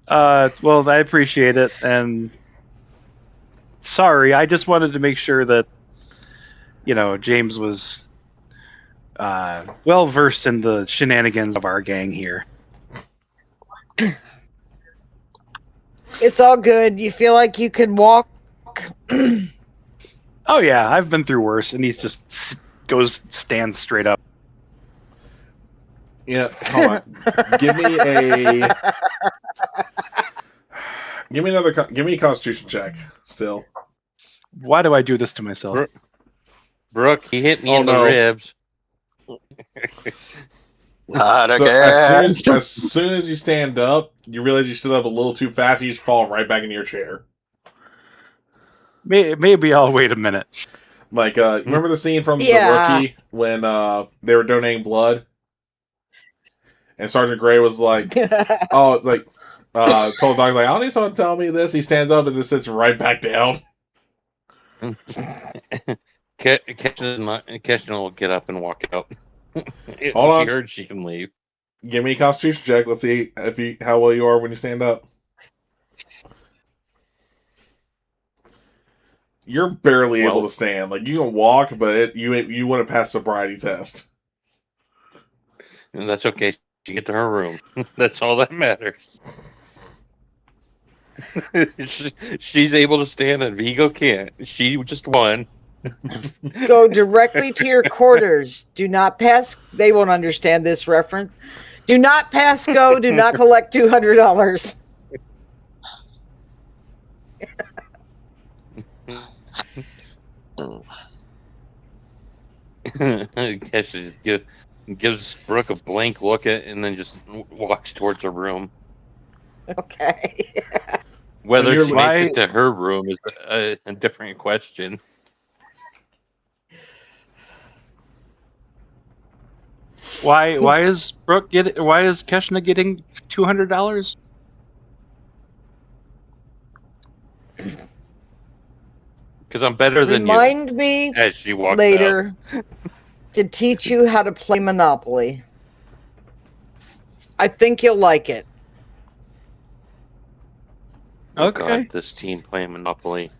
[SPEAKER 3] Well, I appreciate it, and sorry, I just wanted to make sure that, James was well versed in the shenanigans of our gang here.
[SPEAKER 4] It's all good. You feel like you can walk?
[SPEAKER 3] Oh yeah, I've been through worse, and he's just stands straight up.
[SPEAKER 1] Yeah, hold on. Give me a constitution check, still.
[SPEAKER 3] Why do I do this to myself?
[SPEAKER 5] Brooke, he hit me
[SPEAKER 1] Oh,
[SPEAKER 5] in the
[SPEAKER 1] no.
[SPEAKER 5] ribs.
[SPEAKER 2] Not
[SPEAKER 1] So
[SPEAKER 2] again.
[SPEAKER 1] as soon as you stand up, you realize you stood up a little too fast, you just fall right back into your chair.
[SPEAKER 3] Maybe I'll wait a minite.
[SPEAKER 1] Remember the scene from
[SPEAKER 4] Yeah.
[SPEAKER 1] The Rookie when they were donating blood? And Sergeant Gray was like, told the dog, I don't need someone to tell me this. He stands up and just sits right back down.
[SPEAKER 5] Kesha will get up and walk out. If
[SPEAKER 1] Hold on.
[SPEAKER 5] she heard she can leave.
[SPEAKER 1] Give me a constitution check. Let's see how well you are when you stand up. You're barely able to stand. You can walk, but you wouldn't pass sobriety test.
[SPEAKER 5] And that's okay. She get to her room. That's all that matters. She's able to stand and Vigo can't. She just won.
[SPEAKER 4] Go directly to your quarters. Do not pass. They won't understand this reference. Do not pass go. Do not collect $200.
[SPEAKER 5] Kesha just gives Brooke a blank look and then just walks towards her room.
[SPEAKER 4] Okay.
[SPEAKER 5] Whether she
[SPEAKER 3] Why-
[SPEAKER 5] makes it to her room is a different question.
[SPEAKER 3] Why is why is Keshna getting $200?
[SPEAKER 5] Because I'm better than
[SPEAKER 4] Remind me
[SPEAKER 5] you. As she walks
[SPEAKER 4] later to teach you how to play Monopoly. I think you'll like it.
[SPEAKER 5] out.
[SPEAKER 3] Okay.
[SPEAKER 5] God, this team playing Monopoly.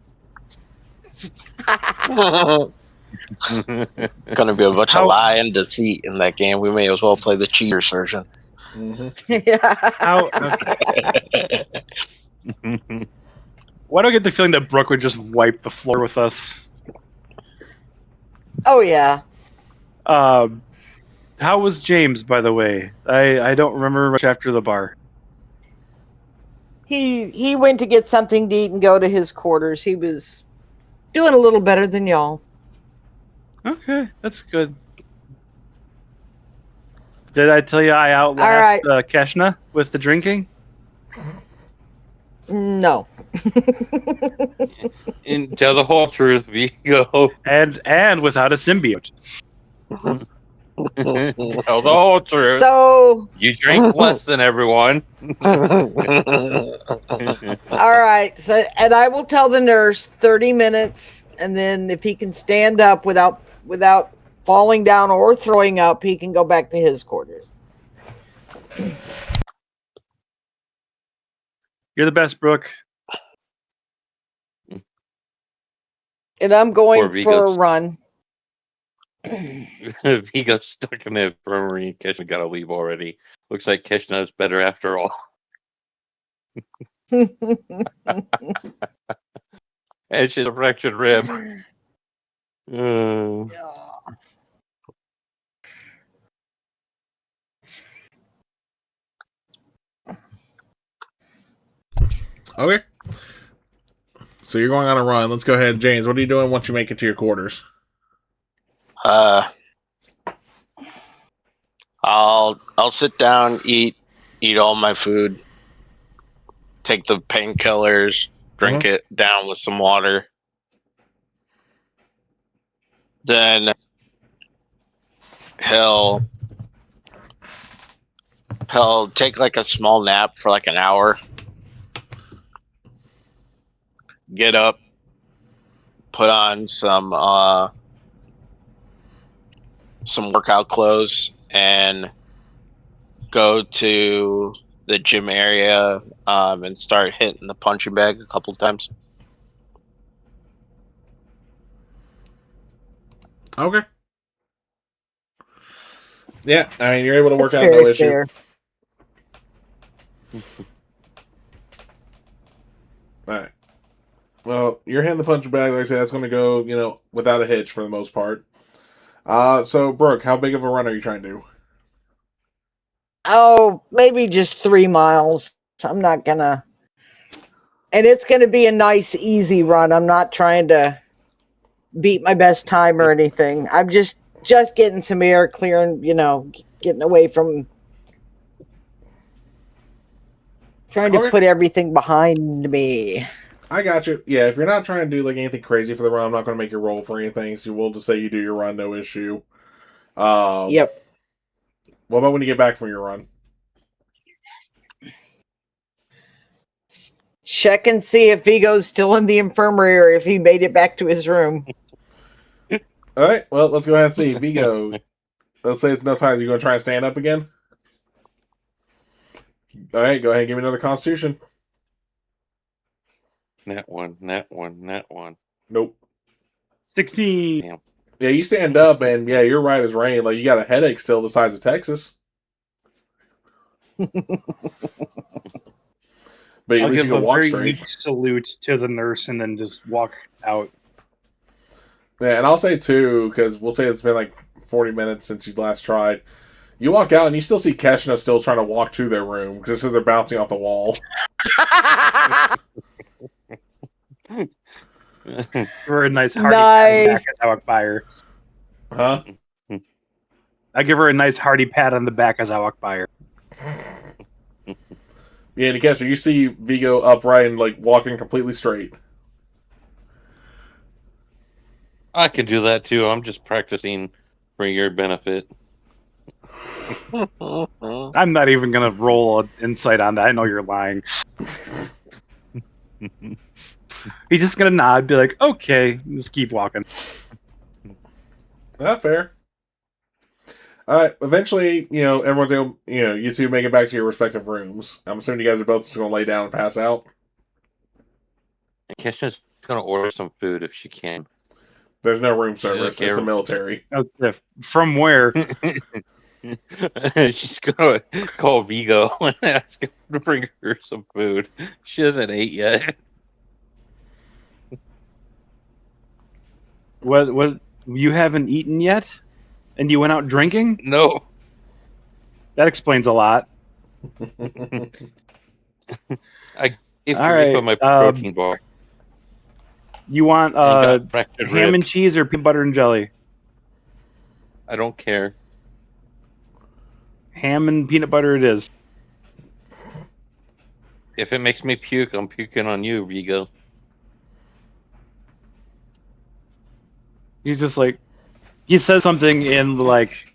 [SPEAKER 2] Gonna be a bunch of lie and deceit in that game. We may as well play the cheaters version.
[SPEAKER 1] Mm-hmm.
[SPEAKER 4] Yeah.
[SPEAKER 3] How Why do I get the feeling that Brooke would just wipe the floor with us?
[SPEAKER 4] Oh yeah.
[SPEAKER 3] How was James, by the way? I don't remember much after the bar.
[SPEAKER 4] He went to get something to eat and go to his quarters. He was doing a little better than y'all.
[SPEAKER 3] Okay, that's good. Did I tell you I
[SPEAKER 4] All
[SPEAKER 3] outlast
[SPEAKER 4] right.
[SPEAKER 3] Keshna with the drinking?
[SPEAKER 4] No.
[SPEAKER 5] And tell the whole truth, Vigo.
[SPEAKER 3] And without a symbiote.
[SPEAKER 5] Tell the whole truth.
[SPEAKER 4] So,
[SPEAKER 5] You drink less than everyone.
[SPEAKER 4] all right. So, and I will tell the nurse 30 minutes, and then if he can stand up without falling down or throwing up, he can go back to his quarters.
[SPEAKER 3] You're the best, Brooke.
[SPEAKER 4] And I'm
[SPEAKER 5] Poor
[SPEAKER 4] going for a
[SPEAKER 5] Vigo's-
[SPEAKER 4] run.
[SPEAKER 5] Vigo's stuck in the infirmary and Keshna got to leave already. Looks like Keshna is better after all. And she's a fractured rib.
[SPEAKER 1] Okay. So you're going on a run. Let's go ahead, James. What are you doing once you make it to your quarters?
[SPEAKER 2] I'll sit down, eat all my food, take the painkillers, drink it down with some water. Then he'll take like a small nap for like an hour. Get up, put on some workout clothes, and go to the gym area and start hitting the punching bag a couple times.
[SPEAKER 1] Okay. Yeah, I mean, you're able to work
[SPEAKER 4] That's
[SPEAKER 1] out, no
[SPEAKER 4] very
[SPEAKER 1] issue.
[SPEAKER 4] fair.
[SPEAKER 1] All right. Well, you're hitting the punch bag. Like I said, that's going to go, without a hitch for the most part. So, Brooke, how big of a run are you trying to do?
[SPEAKER 4] Oh, maybe just 3 miles. I'm not gonna, and it's gonna be a nice, easy run. I'm not trying to beat my best time or anything. I'm just getting some air, clearing, getting away from trying to
[SPEAKER 1] Okay.
[SPEAKER 4] put everything behind me.
[SPEAKER 1] I got you. Yeah, if you're not trying to do like anything crazy for the run, I'm not going to make you roll for anything. So we'll just say you do your run, no issue.
[SPEAKER 4] Yep.
[SPEAKER 1] What about when you get back from your run?
[SPEAKER 4] Check and see if Vigo's still in the infirmary or if he made it back to his room.
[SPEAKER 1] All right. Well, let's go ahead and see. Vigo, let's say it's no time. You going to try and stand up again? All right. Go ahead and give me another Constitution.
[SPEAKER 5] That one.
[SPEAKER 1] Nope.
[SPEAKER 3] 16.
[SPEAKER 5] Damn.
[SPEAKER 1] Yeah, you stand up, and yeah, you're right as rain. Like you got a headache still the size of Texas. But at
[SPEAKER 3] I'll
[SPEAKER 1] least you
[SPEAKER 3] give
[SPEAKER 1] can
[SPEAKER 3] a
[SPEAKER 1] walk
[SPEAKER 3] very
[SPEAKER 1] straight.
[SPEAKER 3] weak salute to the nurse and then just walk out.
[SPEAKER 1] Yeah, and I'll say too, because we'll say it's been like 40 minutes since you last tried. You walk out and you still see Keshna still trying to walk to their room because they're bouncing off the wall.
[SPEAKER 3] Give her a nice hearty
[SPEAKER 4] Nice.
[SPEAKER 3] pat on the back as I walk by her.
[SPEAKER 1] Huh?
[SPEAKER 3] I give her a nice hearty pat on the back as I walk by her.
[SPEAKER 1] Yeah, and Keshna, you see Vigo upright and like walking completely straight.
[SPEAKER 5] I could do that too. I'm just practicing for your benefit.
[SPEAKER 3] I'm not even gonna roll an insight on that. I know you're lying. He's just gonna nod, be like, "Okay," and just keep walking.
[SPEAKER 1] Not fair. All right. Eventually, everyone's able, you two make it back to your respective rooms. I'm assuming you guys are both just going to lay down and pass out.
[SPEAKER 5] Keshna's gonna order some food if she can.
[SPEAKER 1] There's no room
[SPEAKER 5] She's
[SPEAKER 1] service.
[SPEAKER 5] like,
[SPEAKER 1] It's the military.
[SPEAKER 3] From where?
[SPEAKER 5] She's gonna call Vigo and ask him to bring her some food. She hasn't ate yet.
[SPEAKER 3] What? You haven't eaten yet, and you went out drinking?
[SPEAKER 5] No.
[SPEAKER 3] That explains a lot.
[SPEAKER 5] I gave
[SPEAKER 3] All
[SPEAKER 5] Teresa
[SPEAKER 3] right.
[SPEAKER 5] my protein bar
[SPEAKER 3] You want
[SPEAKER 5] and got fractured
[SPEAKER 3] ham and
[SPEAKER 5] ribs.
[SPEAKER 3] cheese or peanut butter and jelly?
[SPEAKER 5] I don't care.
[SPEAKER 3] Ham and peanut butter it is.
[SPEAKER 5] If it makes me puke, I'm puking on you, Vigo.
[SPEAKER 3] He's just like, he says something in like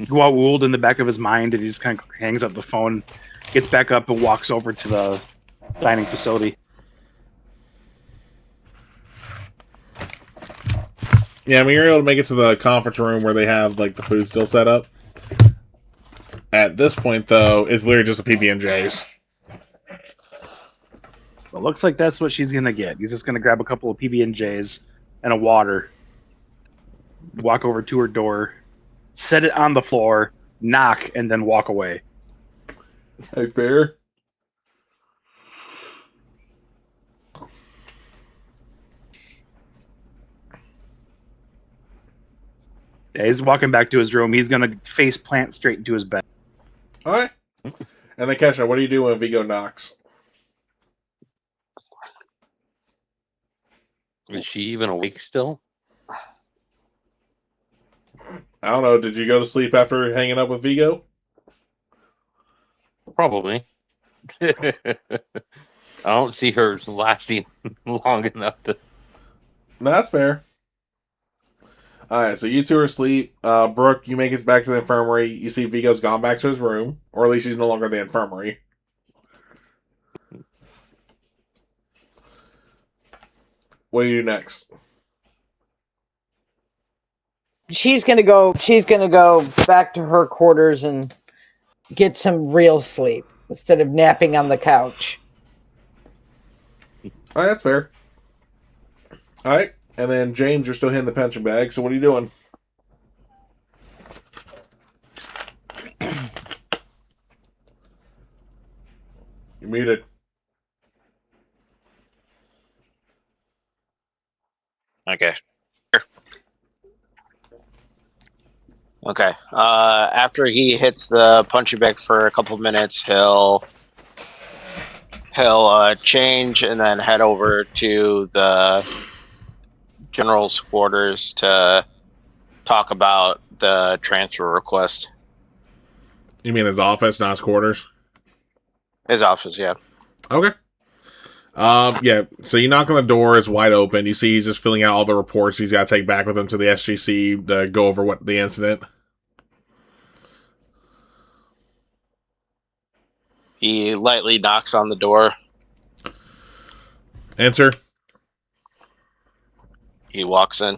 [SPEAKER 3] Gwauld in the back of his mind, and he just kind of hangs up the phone, gets back up, and walks over to the dining facility.
[SPEAKER 1] Yeah, I mean, you're able to make it to the conference room where they have like the food still set up. At this point, though, it's literally just a PB&Js.
[SPEAKER 3] It looks like that's what she's gonna get. He's just gonna grab a couple of PB&Js and a water, walk over to her door, set it on the floor, knock, and then walk away.
[SPEAKER 1] Hey, fair.
[SPEAKER 3] Yeah, he's walking back to his room. He's gonna face plant straight into his bed.
[SPEAKER 1] All right. And then, Kesha, what do you do when Vigo knocks?
[SPEAKER 5] Is she even awake still?
[SPEAKER 1] I don't know. Did you go to sleep after hanging up with Vigo?
[SPEAKER 5] Probably. I don't see her lasting long enough to.
[SPEAKER 1] No, that's fair. All right, so you two are asleep. Brooke, you make it back to the infirmary. You see Vigo's gone back to his room, or at least he's no longer in the infirmary. What do you do next?
[SPEAKER 4] She's gonna go. She's gonna go back to her quarters and get some real sleep instead of napping on the couch.
[SPEAKER 1] All right, that's fair. All right, and then James, you're still hitting the pension bag. So what are you doing? You're muted.
[SPEAKER 2] Okay. Okay. After he hits the punching bag for a couple of minutes, he'll change and then head over to the general's quarters to talk about the transfer request.
[SPEAKER 1] You mean his office, not his quarters?
[SPEAKER 2] His office, yeah.
[SPEAKER 1] Okay. Yeah. So you knock on the door; it's wide open. You see he's just filling out all the reports he's got to take back with him to the SGC to go over what the incident.
[SPEAKER 2] He lightly knocks on the door.
[SPEAKER 1] Answer.
[SPEAKER 2] He walks in.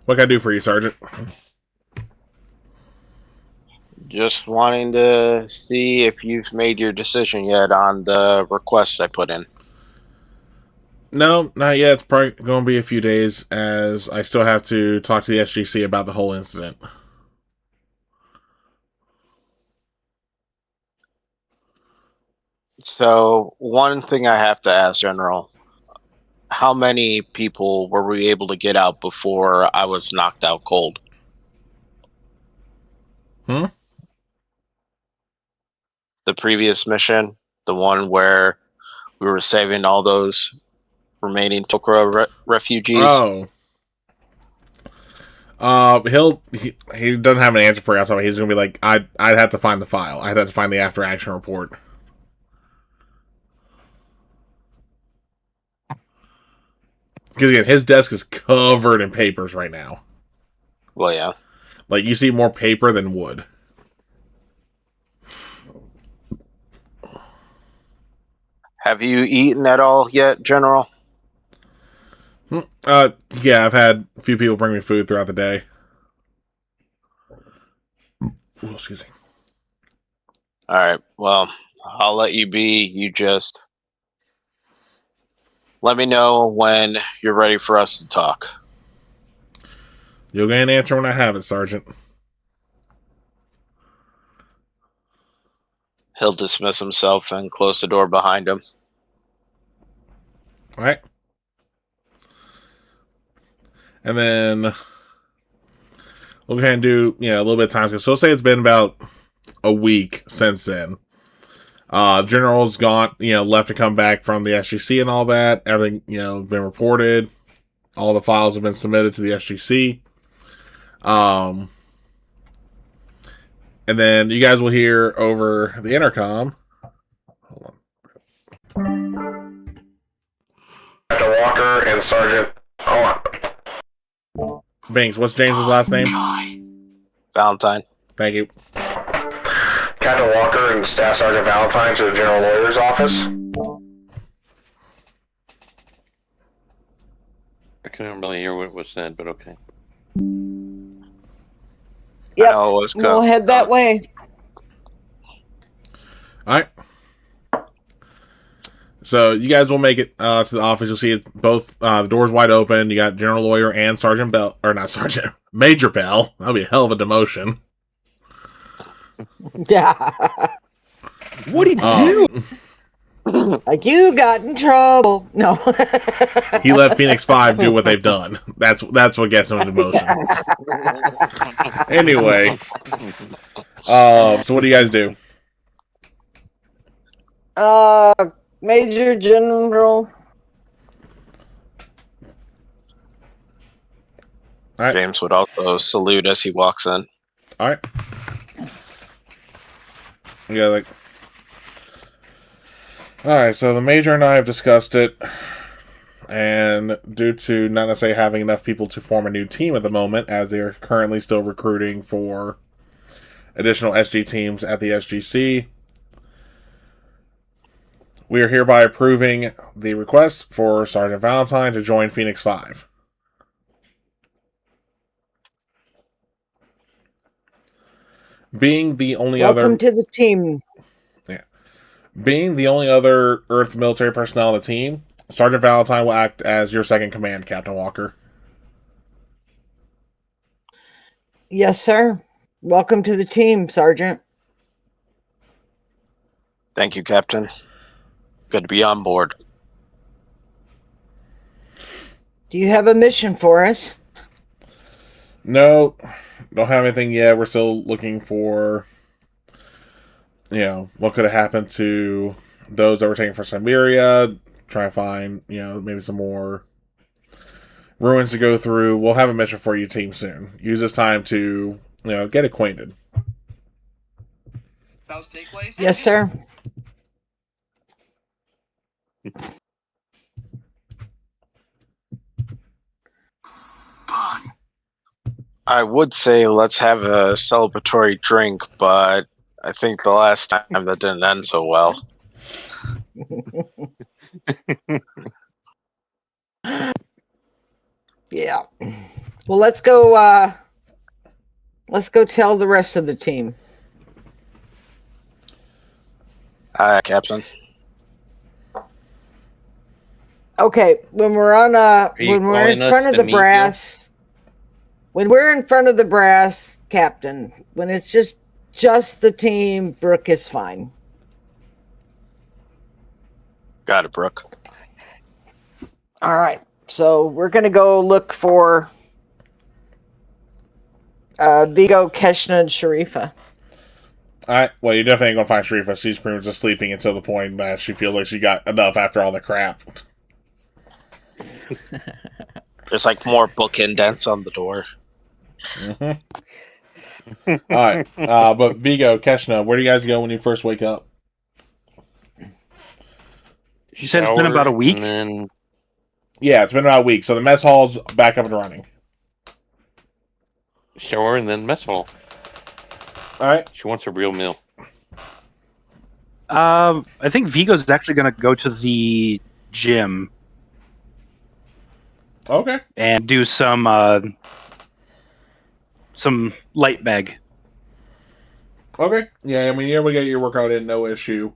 [SPEAKER 1] What can I do for you, Sergeant?
[SPEAKER 2] Just wanting to see if you've made your decision yet on the request I put in.
[SPEAKER 1] No, not yet. It's probably going to be a few days, as I still have to talk to the SGC about the whole incident.
[SPEAKER 2] So, one thing I have to ask, General, how many people were we able to get out before I was knocked out cold? The previous mission, the one where we were saving all those remaining Tok'ra refugees.
[SPEAKER 1] Oh. He doesn't have an answer for you. So he's gonna be like, I'd have to find the file. I'd have to find the after action report. Because again, his desk is covered in papers right now.
[SPEAKER 2] Well, yeah.
[SPEAKER 1] Like you see more paper than wood.
[SPEAKER 2] Have you eaten at all yet, General?
[SPEAKER 1] Yeah, I've had a few people bring me food throughout the day. Ooh, excuse me.
[SPEAKER 2] All right. Well, I'll let you be. You just let me know when you're ready for us to talk.
[SPEAKER 1] You'll get an answer when I have it, Sergeant.
[SPEAKER 2] He'll dismiss himself and close the door behind him.
[SPEAKER 1] All right. And then we'll go ahead and do a little bit of time. So say it's been about a week since then. General's gone, left to come back from the SGC and all that. Everything, been reported. All the files have been submitted to the SGC. And then you guys will hear over the intercom. Hold on.
[SPEAKER 6] Dr. Walker and Sergeant. Hold on.
[SPEAKER 1] Banks, what's James's last name?
[SPEAKER 2] Valentine.
[SPEAKER 1] Thank you.
[SPEAKER 6] Captain Walker and Staff Sergeant Valentine to the General Lawyer's office.
[SPEAKER 5] I couldn't really hear what was said, but okay.
[SPEAKER 4] Yep.
[SPEAKER 2] We'll
[SPEAKER 4] head that way.
[SPEAKER 1] All right. So you guys will make it to the office. You'll see it both the doors wide open. You got General Lawyer and Sergeant Bell, or not Sergeant, Major Bell. That'll be a hell of a demotion.
[SPEAKER 4] Yeah.
[SPEAKER 3] What'd he do?
[SPEAKER 4] Like you got in trouble. No.
[SPEAKER 1] He let Phoenix 5 do what they've done. That's what gets him a demotion. Anyway, so what do you guys do?
[SPEAKER 4] Major General.
[SPEAKER 1] All right.
[SPEAKER 2] James would also salute as he walks in.
[SPEAKER 1] All right. Yeah, all right, so the Major and I have discussed it, and due to not necessarily having enough people to form a new team at the moment, as they're currently still recruiting for additional SG teams at the SGC, we are hereby approving the request for Sergeant Valentine to join Phoenix 5. Being the only
[SPEAKER 4] Welcome to the team.
[SPEAKER 1] Being the only other Earth military personnel on the team, Sergeant Valentine will act as your second command, Captain Walker.
[SPEAKER 4] Yes, sir. Welcome to the team, Sergeant.
[SPEAKER 2] Thank you, Captain. Good to be on board.
[SPEAKER 4] Do you have a mission for us?
[SPEAKER 1] No, don't have anything yet. We're still looking for, what could have happened to those that were taken for Siberia. Try and find, maybe some more ruins to go through. We'll have a mission for you, team, soon. Use this time to, get acquainted.
[SPEAKER 4] Yes, sir.
[SPEAKER 2] I would say let's have a celebratory drink, but I think the last time that didn't end so well.
[SPEAKER 4] Yeah. Well, let's go tell the rest of the team.
[SPEAKER 2] All right, Captain.
[SPEAKER 4] Okay, when we're in front of the brass, when we're in front of the brass, Captain, when it's just the team, Brooke is fine.
[SPEAKER 2] Got it, Brooke.
[SPEAKER 4] All right, so we're gonna go look for Vigo, Keshna, and Sharifa.
[SPEAKER 1] All right. Well, you're definitely going to find Sharifa. She's pretty much just sleeping until the point that she feels like she got enough after all the crap.
[SPEAKER 2] There's like more book indents on the door.
[SPEAKER 1] Mm-hmm. All right. But Vigo, Keshna, where do you guys go when you first wake up?
[SPEAKER 3] She said it's been about a week.
[SPEAKER 1] Yeah, it's been about a week. So the mess hall's back up and running.
[SPEAKER 5] Shower and then mess hall.
[SPEAKER 1] All right.
[SPEAKER 5] She wants a real meal.
[SPEAKER 3] I think Vigo's actually going to go to the gym.
[SPEAKER 1] Okay.
[SPEAKER 3] And do some light bag.
[SPEAKER 1] Okay. Yeah, I mean, you're able to get your workout in, no issue.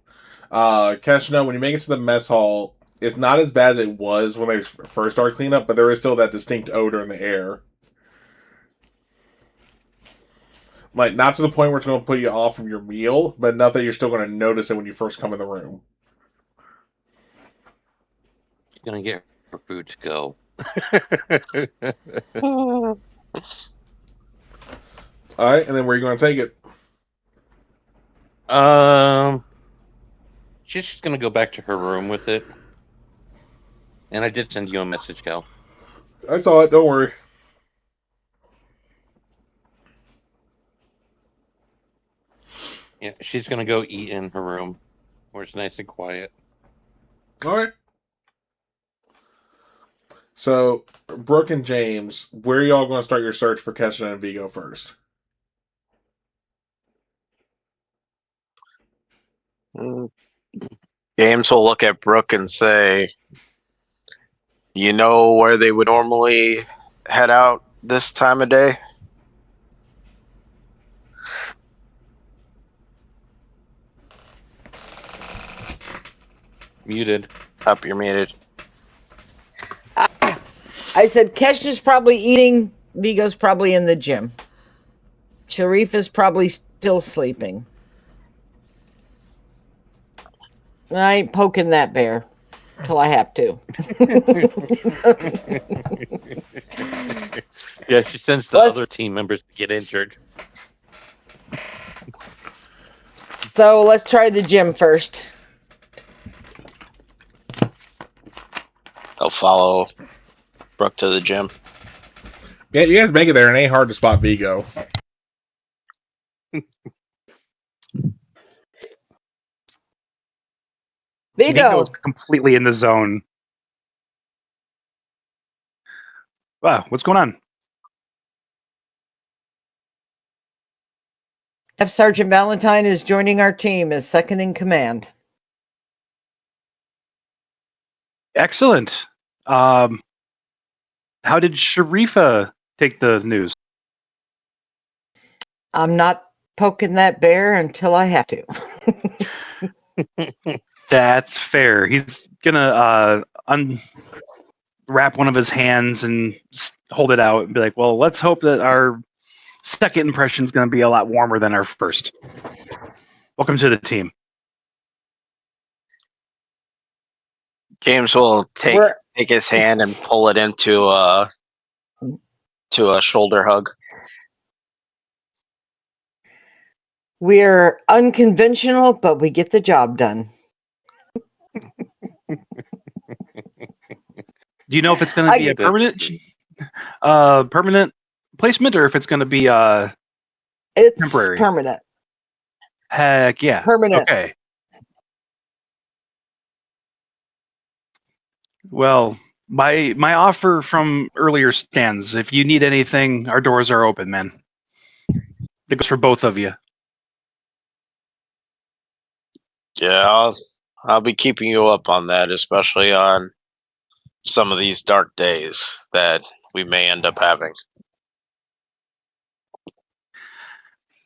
[SPEAKER 1] Keshna, when you make it to the mess hall, it's not as bad as it was when they first started cleaning up, but there is still that distinct odor in the air. Like, not to the point where it's going to put you off from your meal, but enough that you're still going to notice it when you first come in the room.
[SPEAKER 5] gonna get her food to go.
[SPEAKER 1] All right, and then where are you going to take it?
[SPEAKER 5] She's just gonna go back to her room with it. And I did send you a message, Cal.
[SPEAKER 1] I saw it. Don't worry.
[SPEAKER 5] Yeah, she's gonna go eat in her room, where it's nice and quiet.
[SPEAKER 1] All right. So, Brooke and James, where are y'all going to start your search for Kesha and Vigo first?
[SPEAKER 2] James will look at Brooke and say, "You know where they would normally head out this time of day?"
[SPEAKER 5] Muted.
[SPEAKER 2] Up, you're muted.
[SPEAKER 4] I said Kesha's probably eating. Vigo's probably in the gym. Sharif is probably still sleeping. I ain't poking that bear till I have to.
[SPEAKER 5] Yeah, she sends the other team members to get injured.
[SPEAKER 4] So let's try the gym first.
[SPEAKER 2] They'll follow Brooke to the gym.
[SPEAKER 1] Yeah, you guys make it there, and it ain't hard to spot Vigo.
[SPEAKER 3] Vigo is
[SPEAKER 4] Vigo,
[SPEAKER 3] completely in the zone. Wow, what's going on?
[SPEAKER 4] F. Sergeant Valentine is joining our team as second in command.
[SPEAKER 3] Excellent. How did Sharifa take the news?
[SPEAKER 4] I'm not poking that bear until I have to.
[SPEAKER 3] That's fair. He's gonna unwrap one of his hands and hold it out and be like, "Well, let's hope that our second impression is going to be a lot warmer than our first." Welcome to the team.
[SPEAKER 2] James will take his hand and pull it into a shoulder hug.
[SPEAKER 4] We're unconventional, but we get the job done.
[SPEAKER 3] Do you know if it's going to be a permanent placement or if it's going to be
[SPEAKER 4] it's
[SPEAKER 3] temporary?
[SPEAKER 4] Permanent.
[SPEAKER 3] Heck yeah.
[SPEAKER 4] Permanent.
[SPEAKER 3] Okay. Well, my offer from earlier stands. If you need anything, our doors are open, man. It goes for both of you.
[SPEAKER 2] Yeah, I'll be keeping you up on that, especially on some of these dark days that we may end up having.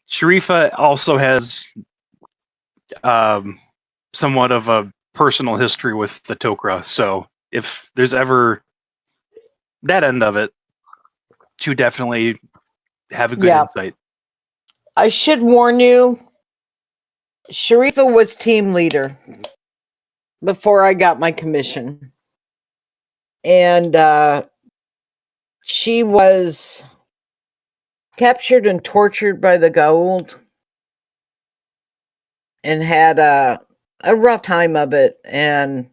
[SPEAKER 3] Sharifa also has somewhat of a personal history with the Tok'ra, so if there's ever that end of it, to definitely have a good insight.
[SPEAKER 4] I should warn you, Sharifa was team leader before I got my commission. And she was captured and tortured by the Goa'uld and had a rough time of it. And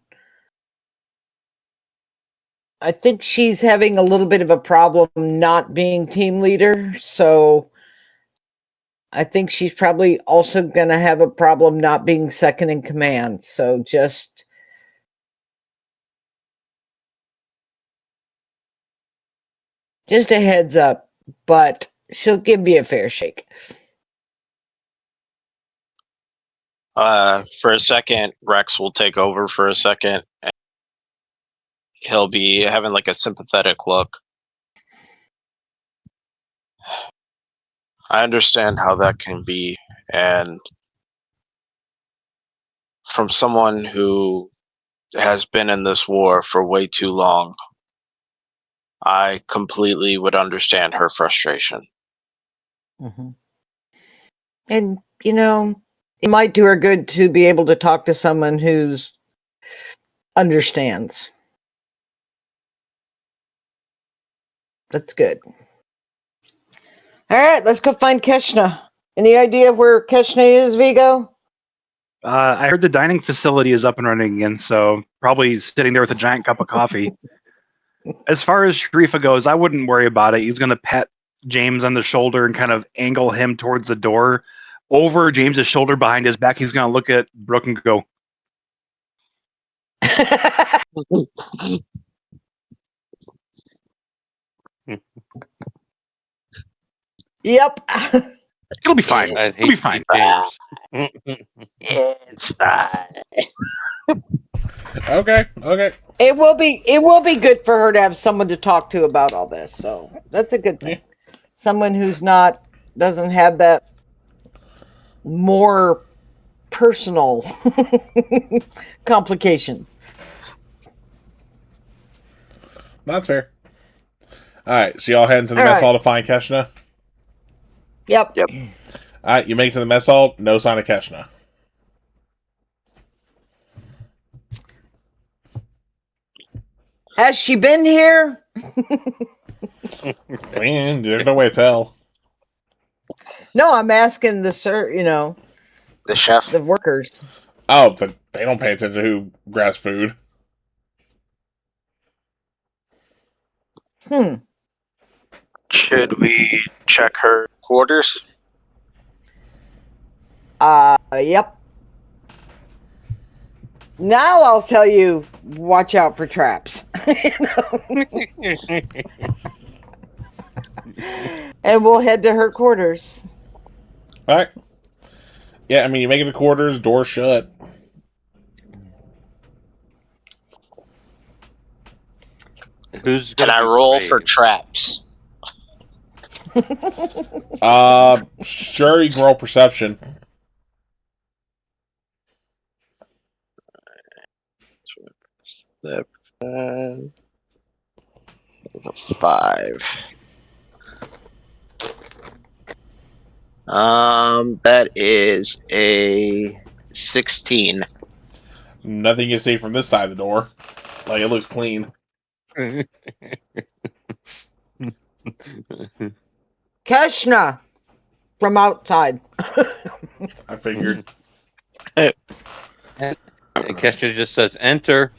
[SPEAKER 4] I think she's having a little bit of a problem not being team leader. So I think she's probably also going to have a problem not being second in command. So just a heads up, but she'll give you a fair shake.
[SPEAKER 2] For a second, Rex will take over for a second. And he'll be having like a sympathetic look. I understand how that can be, and from someone who has been in this war for way too long, I completely would understand her frustration.
[SPEAKER 4] Mm-hmm. And, you know, it might do her good to be able to talk to someone who's understands. That's good. All right, let's go find Keshna. Any idea where Keshna is, Vigo?
[SPEAKER 3] I heard the dining facility is up and running again, so probably sitting there with a giant cup of coffee. As far as Sharifa goes, I wouldn't worry about it. He's going to pat James on the shoulder and kind of angle him towards the door. Over James's shoulder behind his back, he's going to look at Brooke and go,
[SPEAKER 4] Yep.
[SPEAKER 3] it'll be fine.
[SPEAKER 5] I'd
[SPEAKER 3] It'll
[SPEAKER 5] hate
[SPEAKER 3] be
[SPEAKER 5] to
[SPEAKER 3] fine.
[SPEAKER 5] be James.
[SPEAKER 2] It's fine.
[SPEAKER 1] Okay.
[SPEAKER 4] It will be good for her to have someone to talk to about all this. So that's a good thing. Someone who's doesn't have that more personal complications.
[SPEAKER 1] That's fair. All right, so y'all head into the
[SPEAKER 4] All
[SPEAKER 1] mess
[SPEAKER 4] right.
[SPEAKER 1] hall to find Keshna.
[SPEAKER 4] Yep.
[SPEAKER 2] Yep.
[SPEAKER 1] All right, you make it to the mess hall. No sign of Keshna.
[SPEAKER 4] Has she been here?
[SPEAKER 1] There's no way to tell.
[SPEAKER 4] No, I'm asking the
[SPEAKER 2] The chef.
[SPEAKER 4] the workers.
[SPEAKER 1] Oh, but they don't pay attention to who grabs food.
[SPEAKER 2] Should we check her quarters?
[SPEAKER 4] Yep. Now I'll tell you, watch out for traps. And we'll head to her quarters.
[SPEAKER 1] All right. Yeah, I mean, you make it to quarters, door shut.
[SPEAKER 5] Who's
[SPEAKER 2] Can
[SPEAKER 5] gonna
[SPEAKER 2] I
[SPEAKER 5] be
[SPEAKER 2] roll
[SPEAKER 5] brave?
[SPEAKER 2] for traps?
[SPEAKER 1] Sure, you can roll perception.
[SPEAKER 2] The 5. That is a 16.
[SPEAKER 1] Nothing you see from this side of the door. Like, it looks clean.
[SPEAKER 4] Keshna from outside.
[SPEAKER 1] I figured.
[SPEAKER 5] And Kesha just says, enter.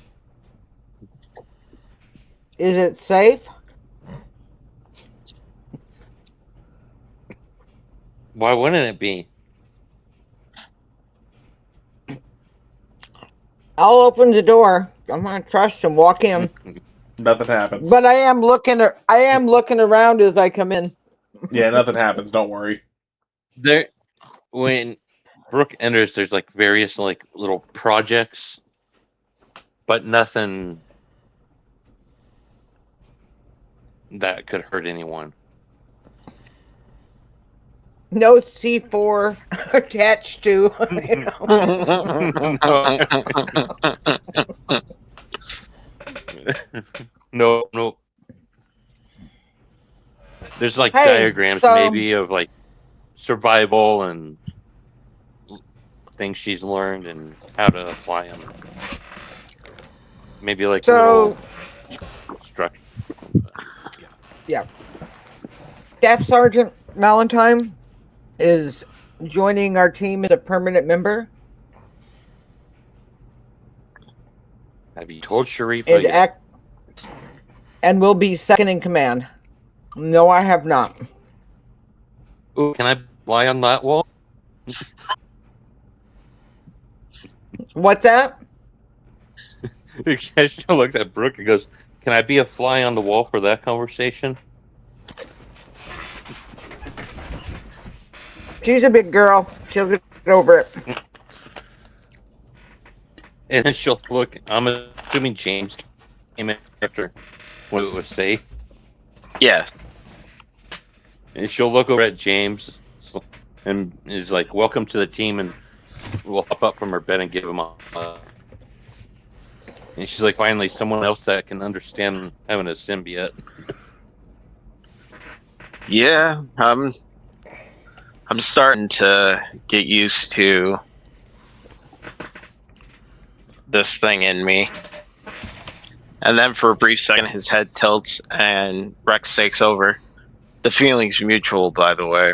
[SPEAKER 4] Is it safe?
[SPEAKER 5] Why wouldn't it be?
[SPEAKER 4] I'll open the door. I'm gonna trust him. Walk in.
[SPEAKER 1] Nothing happens.
[SPEAKER 4] But I am looking around as I come in.
[SPEAKER 1] Yeah, nothing happens. Don't worry.
[SPEAKER 5] There, when Brooke enters, there's like various like little projects, but nothing that could hurt anyone.
[SPEAKER 4] No C4 attached to.
[SPEAKER 5] No. There's like
[SPEAKER 4] Hey,
[SPEAKER 5] diagrams
[SPEAKER 4] so-
[SPEAKER 5] maybe of like survival and things she's learned and how to apply them. Maybe like
[SPEAKER 4] So-
[SPEAKER 5] little structure.
[SPEAKER 4] Yeah. Staff Sergeant Valentine is joining our team as a permanent member.
[SPEAKER 5] Have you told Sharifa
[SPEAKER 4] And
[SPEAKER 5] yet?
[SPEAKER 4] and will be second in command. No, I have not.
[SPEAKER 5] Ooh, can I lie on that wall?
[SPEAKER 4] What's that?
[SPEAKER 5] Kesha looked at Brooke and goes, "Can I be a fly on the wall for that conversation?"
[SPEAKER 4] She's a big girl. She'll get over it.
[SPEAKER 5] And then she'll look. I'm assuming James came in after what it was safe.
[SPEAKER 2] Yeah.
[SPEAKER 5] And she'll look over at James and is like, "Welcome to the team," and will hop up from her bed and give him a. And she's like, "Finally, someone else that can understand having a symbiote."
[SPEAKER 2] Yeah, I'm starting to get used to this thing in me. And then for a brief second, his head tilts and Rex takes over. The feeling's mutual, by the way.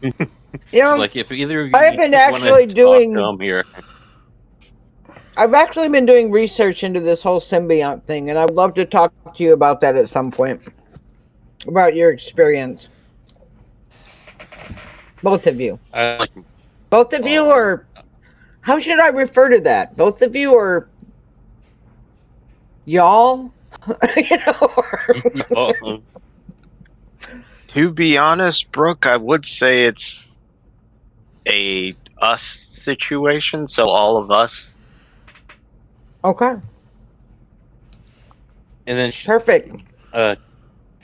[SPEAKER 4] You know,
[SPEAKER 5] Like if either of you
[SPEAKER 4] I've been
[SPEAKER 5] wanna
[SPEAKER 4] actually
[SPEAKER 5] talk,
[SPEAKER 4] doing.
[SPEAKER 5] come here.
[SPEAKER 4] I've actually been doing research into this whole symbiont thing, and I'd love to talk to you about that at some point. About your experience. Both of you.
[SPEAKER 5] I like
[SPEAKER 4] Both of you, or how should I refer to that? Both of you, or y'all? You know,
[SPEAKER 2] To be honest, Brooke, I would say it's a us situation, so all of us.
[SPEAKER 4] okay,
[SPEAKER 5] and then
[SPEAKER 4] perfect.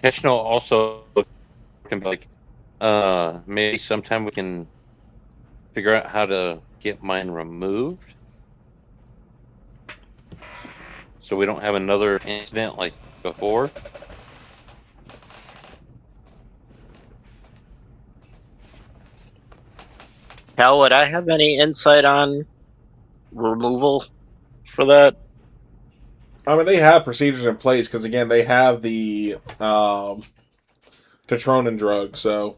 [SPEAKER 5] Keshno also can be like, maybe sometime we can figure out how to get mine removed, so we don't have another incident like before.
[SPEAKER 2] Cal, would I have any insight on removal for that?
[SPEAKER 1] I mean, they have procedures in place because again, they have the Tetronin drug, so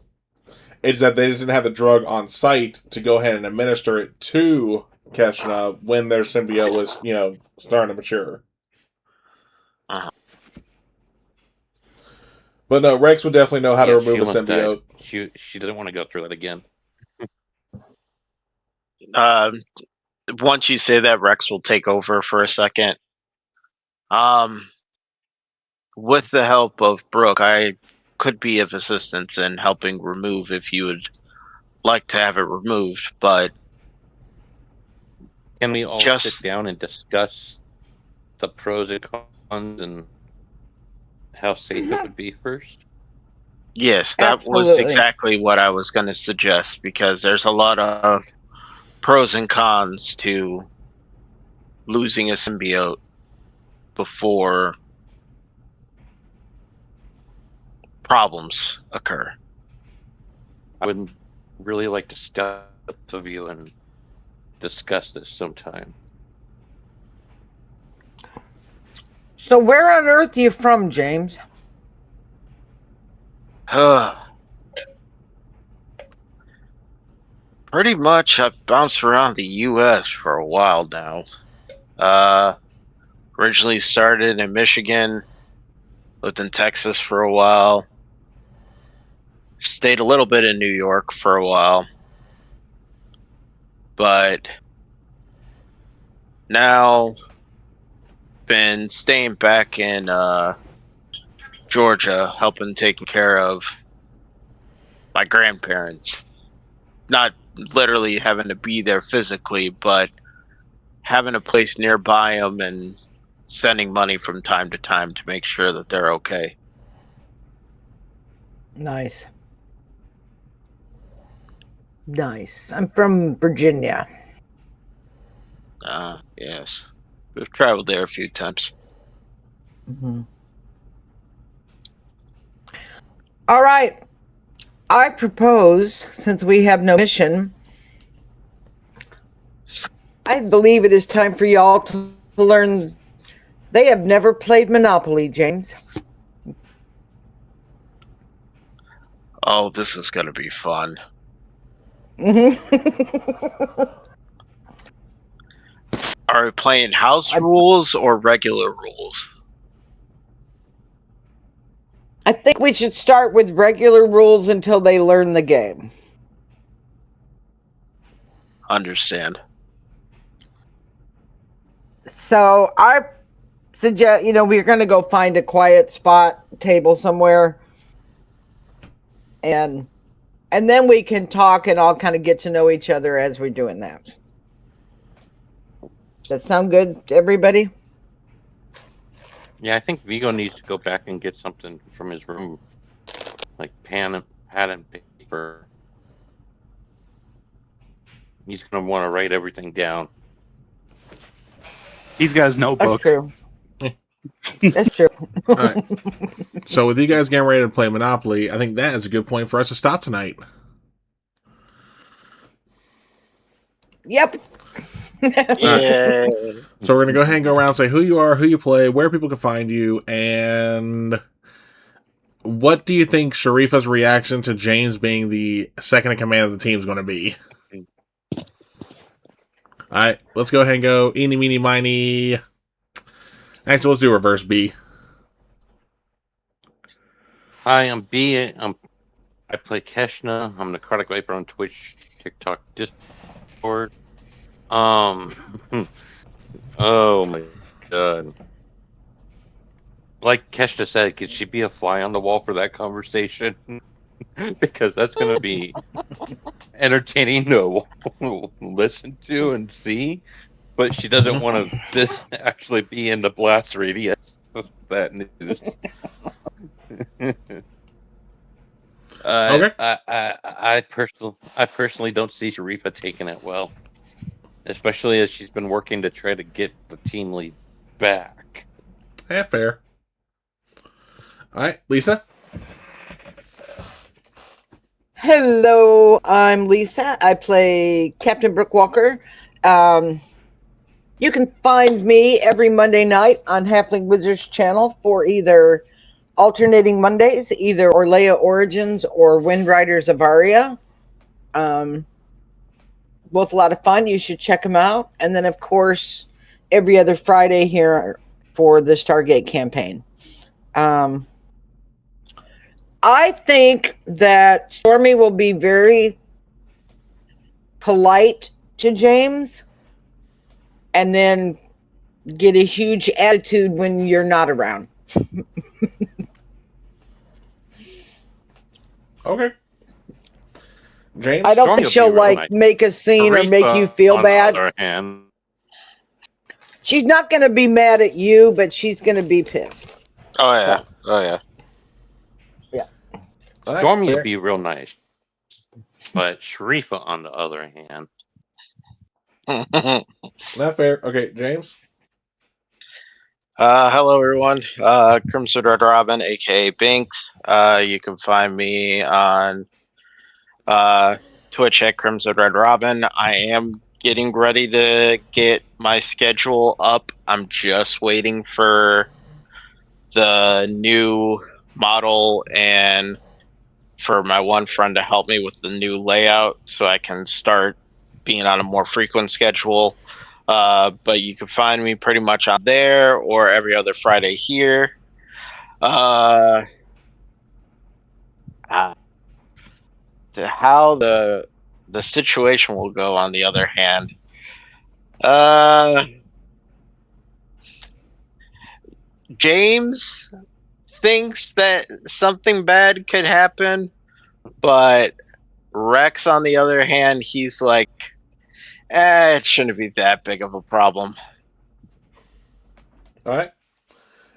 [SPEAKER 1] it's that they just didn't have the drug on site to go ahead and administer it to Keshna when their symbiote was, starting to mature.
[SPEAKER 2] Uh-huh.
[SPEAKER 1] But no, Rex would definitely know how to remove
[SPEAKER 5] she
[SPEAKER 1] a
[SPEAKER 5] almost died.
[SPEAKER 1] symbiote.
[SPEAKER 5] She doesn't want to go through that again.
[SPEAKER 2] Once you say that, Rex will take over for a second. With the help of Brooke, I could be of assistance in helping remove if you would like to have it removed, but
[SPEAKER 5] Can we all sit down and discuss the pros and cons and how safe it would be first?
[SPEAKER 2] yes, that was
[SPEAKER 4] Absolutely.
[SPEAKER 2] exactly what I was going to suggest, because there's a lot of pros and cons to losing a symbiote before problems occur.
[SPEAKER 5] I would really like to step of you and discuss this sometime.
[SPEAKER 4] So, where on earth are you from, James?
[SPEAKER 2] Pretty much, I've bounced around the U.S. for a while now. Originally started in Michigan, lived in Texas for a while, stayed a little bit in New York for a while, but now been staying back in Georgia, helping taking care of my grandparents. Not literally having to be there physically, but having a place nearby them and sending money from time to time to make sure that they're okay.
[SPEAKER 4] Nice. Nice. I'm from Virginia.
[SPEAKER 2] Yes. We've traveled there a few times.
[SPEAKER 4] Mm-hmm. All right. I propose, since we have no mission, I believe it is time for y'all to learn. They have never played Monopoly, James.
[SPEAKER 2] Oh, this is going to be fun. Are we playing house rules or regular rules?
[SPEAKER 4] I think we should start with regular rules until they learn the game.
[SPEAKER 2] Understand.
[SPEAKER 4] So I suggest, we're going to go find a quiet spot, table somewhere, and then we can talk and all kind of get to know each other as we're doing that. Does that sound good to everybody?
[SPEAKER 5] Yeah, I think Vigo needs to go back and get something from his room, like pad and paper. He's gonna want to write everything down.
[SPEAKER 3] He's got his notebook.
[SPEAKER 4] That's true. That's true.
[SPEAKER 1] All right. So with you guys getting ready to play Monopoly, I think that is a good point for us to stop tonight.
[SPEAKER 4] Yep.
[SPEAKER 2] Yeah.
[SPEAKER 1] So we're going to go ahead and go around and say who you are, who you play, where people can find you, and what do you think Sharifa's reaction to James being the second in command of the team is going to be? Alright, let's go ahead and go eeny, meeny, miny. Actually, let's do reverse B.
[SPEAKER 5] Hi, I'm B. I play Keshna. I'm the Necrotic Viper on Twitch, TikTok, Discord. Oh my god. Like Keshna said, could she be a fly on the wall for that conversation? Because that's going to be entertaining to listen to and see. But she doesn't want this actually be in the blast radius of that news.
[SPEAKER 1] Okay.
[SPEAKER 5] I personally don't see Sharifa taking it well, especially as she's been working to try to get the team lead back.
[SPEAKER 1] Yeah, fair. Alright, Lisa?
[SPEAKER 4] Hello, I'm Lisa. I play Captain Brookwalker. You can find me every Monday night on Halfling Wizards channel for either alternating Mondays, either Orlea Origins or Wind Riders of Aria. Both a lot of fun. You should check them out. And then, of course, every other Friday here for the Stargate campaign. I think that Stormy will be very polite to James and then get a huge attitude when you're not around.
[SPEAKER 1] Okay. James?
[SPEAKER 4] I don't
[SPEAKER 5] Stormy
[SPEAKER 4] think
[SPEAKER 5] will
[SPEAKER 4] she'll
[SPEAKER 5] be real
[SPEAKER 4] like
[SPEAKER 5] nice.
[SPEAKER 4] make a scene or make you feel
[SPEAKER 5] on
[SPEAKER 4] bad.
[SPEAKER 5] the other hand,
[SPEAKER 4] She's not going to be mad at you, but she's going to be pissed.
[SPEAKER 2] Oh yeah. Oh yeah.
[SPEAKER 1] Alright,
[SPEAKER 5] Stormy
[SPEAKER 1] fair.
[SPEAKER 5] will be real nice. But Sharifa, on the other hand,
[SPEAKER 1] Not fair. Okay, James?
[SPEAKER 2] Hello everyone. Crimson Red Robin, aka Binks. You can find me on Twitch at Crimson Red Robin. I am getting ready to get my schedule up. I'm just waiting for the new model and for my one friend to help me with the new layout so I can start being on a more frequent schedule. But you can find me pretty much on there or every other Friday here. How the situation will go, on the other hand, James thinks that something bad could happen, but Rex, on the other hand, he's like, it shouldn't be that big of a problem.
[SPEAKER 1] Alright.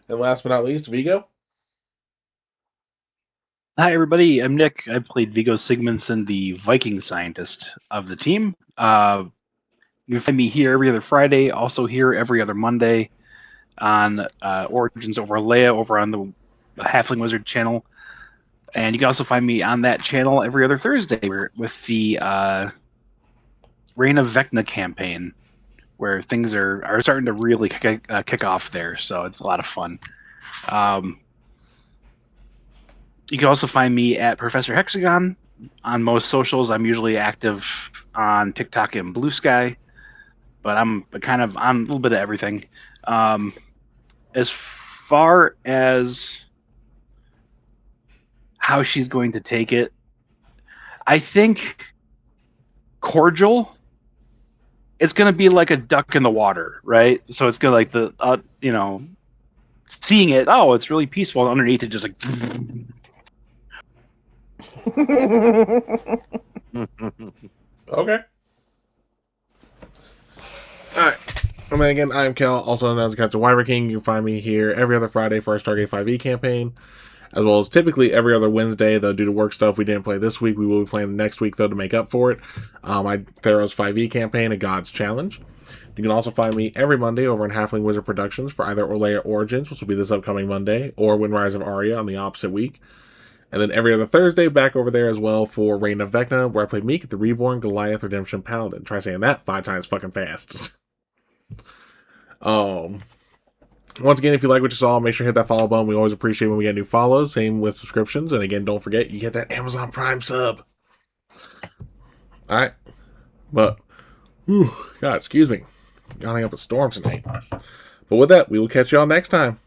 [SPEAKER 1] And last but not least, Vigo?
[SPEAKER 3] Hi, everybody. I'm Nick. I played Viggo Sigmundsson, the Viking scientist of the team. You can find me here every other Friday, also here every other Monday on Origins over Leia over on the Halfling Wizard channel. And you can also find me on that channel every other Thursday with the Reign of Vecna campaign, where things are starting to really kick off there. So it's a lot of fun. You can also find me at Professor Hexagon on most socials. I'm usually active on TikTok and Blue Sky, but I'm kind of on a little bit of everything. As far as how she's going to take it, I think cordial. It's going to be like a duck in the water, right? So it's going to like seeing it. Oh, it's really peaceful. And underneath it, just like.
[SPEAKER 1] Okay. Alright. And then again, I'm Kel, also known as the Captain Wyver King. You can find me here every other Friday for our Stargate 5e campaign, as well as typically every other Wednesday, though due to work stuff we didn't play this week. We will be playing next week, though, to make up for it. My Theros 5e campaign, A God's Challenge. You can also find me every Monday over on Halfling Wizard Productions for either Orlea Origins, which will be this upcoming Monday, or Wind Rise of Aria on the opposite week. And then every other Thursday, back over there as well for Reign of Vecna, where I play Meek, the Reborn Goliath Redemption Paladin. Try saying that 5 times fucking fast. Once again, if you like what you saw, make sure to hit that follow button. We always appreciate when we get new follows. Same with subscriptions. And again, don't forget, you get that Amazon Prime sub. Alright. But, God, excuse me. Yawning up a storm tonight. But with that, we will catch y'all next time.